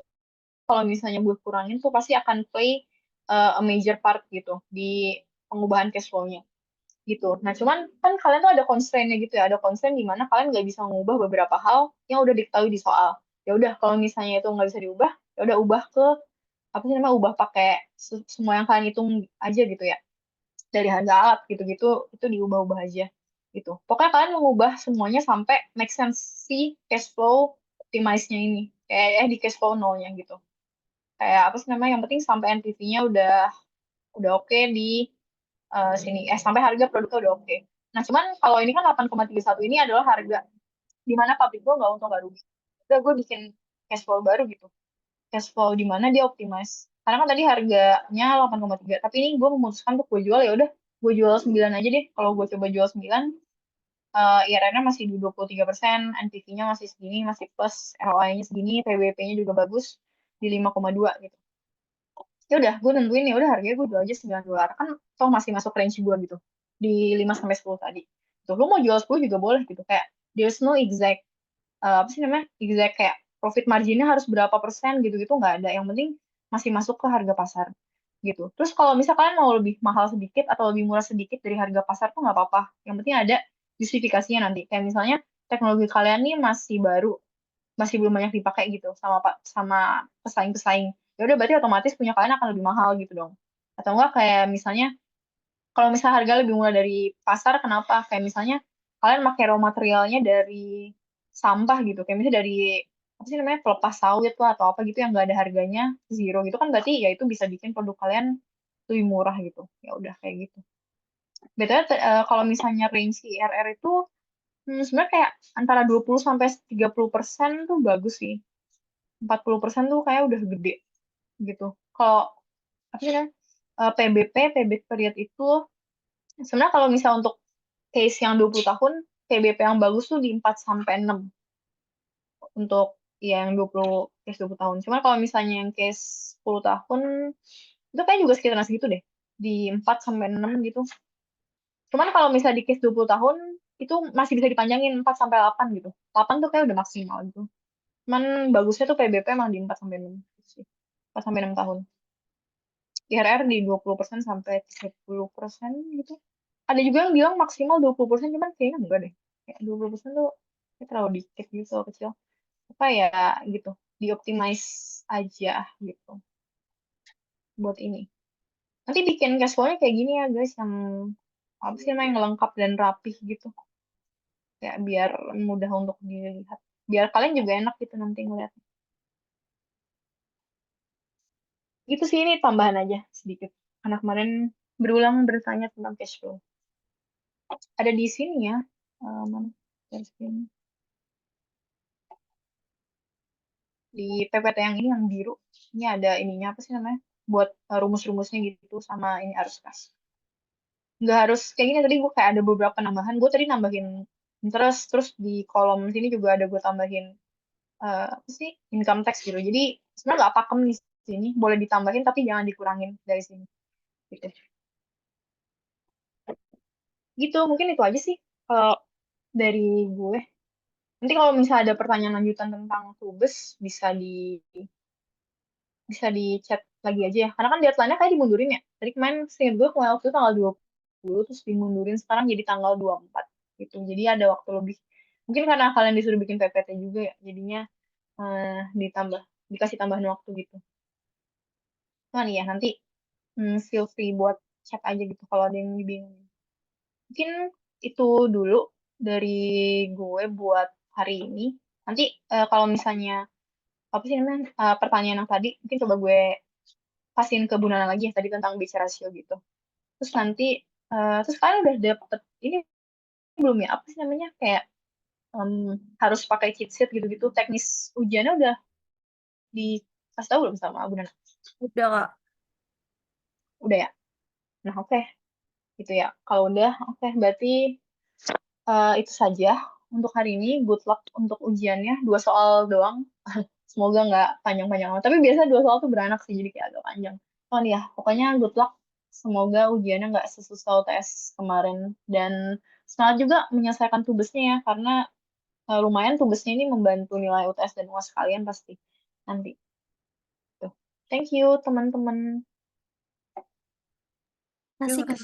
kalau misalnya gue kurangin tuh pasti akan play a major part gitu di pengubahan cash flow-nya. gitu. Nah, cuman kan kalian tuh ada constraint-nya gitu ya, ada constraint di mana kalian nggak bisa mengubah beberapa hal yang udah diketahui di soal. Ya udah, kalau misalnya itu nggak bisa diubah, ya udah ubah ke apa sih namanya, ubah pakai semua yang kalian hitung aja gitu ya, dari harga alat gitu-gitu itu diubah-ubah aja gitu. Pokoknya kalian mengubah semuanya sampai make sense si cash flow optimize-nya ini, kayak di cash flow nolnya gitu. Kayak apa sih namanya, yang penting sampai NPV-nya udah oke di sini, sampai harga produknya udah oke. Nah, cuman kalau ini kan 8,31 ini adalah harga di mana pabrik gue nggak untung nggak rugi. Udah, gue bikin cash flow baru gitu. Cash flow di mana dia optimize. Karena kan tadi harganya 8,3, tapi ini gue memutuskan untuk gue jual, ya udah gue jual 9 aja deh. Kalau gue coba jual 9, IRR-nya masih di 23%, NPV-nya masih segini, masih plus, ROI-nya segini, PBP-nya juga bagus di 5,2 gitu. Ya udah, gue nentuin ya udah harganya gue jual aja $9 kan, toh masih masuk range gue gitu di 5 sampai 10 tadi. Tuh, lu mau jual 10 juga boleh gitu, kayak there's no exact apa sih namanya, exact kayak profit marginnya harus berapa persen gitu-gitu nggak ada. Yang penting masih masuk ke harga pasar gitu. Terus kalau misal kalian mau lebih mahal sedikit atau lebih murah sedikit dari harga pasar tuh nggak apa-apa. Yang penting ada justifikasinya nanti. Kayak misalnya teknologi kalian nih masih baru, masih belum banyak dipakai gitu sama pesaing-pesaing. Ya udah, berarti otomatis punya kalian akan lebih mahal gitu dong. Atau enggak kayak misalnya kalau misalnya harga lebih murah dari pasar, kenapa? Kayak misalnya kalian pakai raw materialnya dari sampah gitu. Kayak misalnya dari apa sih namanya, pelepas sawit lah atau apa gitu yang nggak ada harganya, zero gitu kan, berarti ya itu bisa bikin produk kalian lebih murah gitu. Ya udah kayak gitu. Betulnya kalau misalnya range IRR itu sebenarnya kayak antara 20 sampai 30% tuh bagus sih. 40% tuh kayak udah gede gitu. Kalau apa sih namanya, PBP period itu sebenarnya kalau misal untuk case yang 20 tahun, PBP yang bagus tuh di 4 sampai 6 untuk yang 20 tahun. Cuma kalau misalnya yang case 10 tahun, itu kayak juga sekitaran segitu deh. Di 4 sampai 6 gitu. Cuman kalau misalnya di case 20 tahun, itu masih bisa dipanjangin 4 sampai 8 gitu. 8 tuh kayak udah maksimal gitu. Cuman bagusnya tuh PBP emang di 4 sampai 6 gitu sih. 4 sampai 6 tahun. IRR di 20% sampai 30% gitu. Ada juga yang bilang maksimal 20%, cuman kayaknya enggak deh. Kayak 20% tuh kayak terlalu dikit gitu, terlalu kecil. Apa ya gitu, dioptimize aja gitu buat ini. Nanti bikin cash flow-nya kayak gini ya guys, yang apa sih namanya, yang lengkap dan rapih gitu. Kayak biar mudah untuk dilihat. Biar kalian juga enak gitu nanti ngeliat. Gitu sih, ini tambahan aja sedikit. Karena kemarin berulang bertanya tentang cash flow. Ada di sini ya. Mana? Dari sini. Di PPT yang ini yang biru, ini ada ininya apa sih namanya? Buat rumus-rumusnya gitu sama ini arus kas. Nggak harus kayak gini, tadi gue kayak ada beberapa penambahan. Gue tadi nambahin interest, terus di kolom sini juga ada gue tambahin apa sih, income tax gitu. Jadi sebenarnya nggak pakem di sini, boleh ditambahin tapi jangan dikurangin dari sini. Gitu. Gitu, mungkin itu aja sih kalau dari gue. Nanti kalau misalnya ada pertanyaan lanjutan tentang Tubes, bisa di chat lagi aja ya. Karena kan deadline-nya kayak dimundurin ya. Tadi kemarin seingat gue kemarin waktu itu tanggal 20, terus dimundurin sekarang jadi tanggal 24 gitu. Jadi ada waktu lebih. Mungkin karena kalian disuruh bikin PPT juga ya, jadinya ditambah, dikasih tambahan waktu gitu. Nah nih ya, nanti feel free buat chat aja gitu kalau ada yang dibingungin. Mungkin itu dulu dari gue buat hari ini. Nanti kalau misalnya apa sih namanya, pertanyaan yang tadi mungkin coba gue kasihin ke Bu Nana lagi ya, tadi tentang BC ratio gitu. Terus nanti terus kalian udah dapet ini belum ya, apa sih namanya, kayak harus pakai cheat sheet gitu-gitu, teknis ujiannya udah dikasih tahu belum sama Bu Nana? Udah, Kak. Udah ya. Nah, oke. Gitu ya. Kalau udah oke, berarti itu saja untuk hari ini. Good luck untuk ujiannya, 2 soal doang. Semoga nggak panjang-panjang amat. Tapi biasanya 2 soal tuh beranak sih, jadi kayak agak panjang. Oh ya, pokoknya good luck. Semoga ujiannya nggak sesusah UTS kemarin. Dan semangat juga menyelesaikan tubesnya ya, karena lumayan tubesnya ini membantu nilai UTS dan UAS kalian pasti nanti. Tuh. Thank you teman-teman. Kasih, Kak.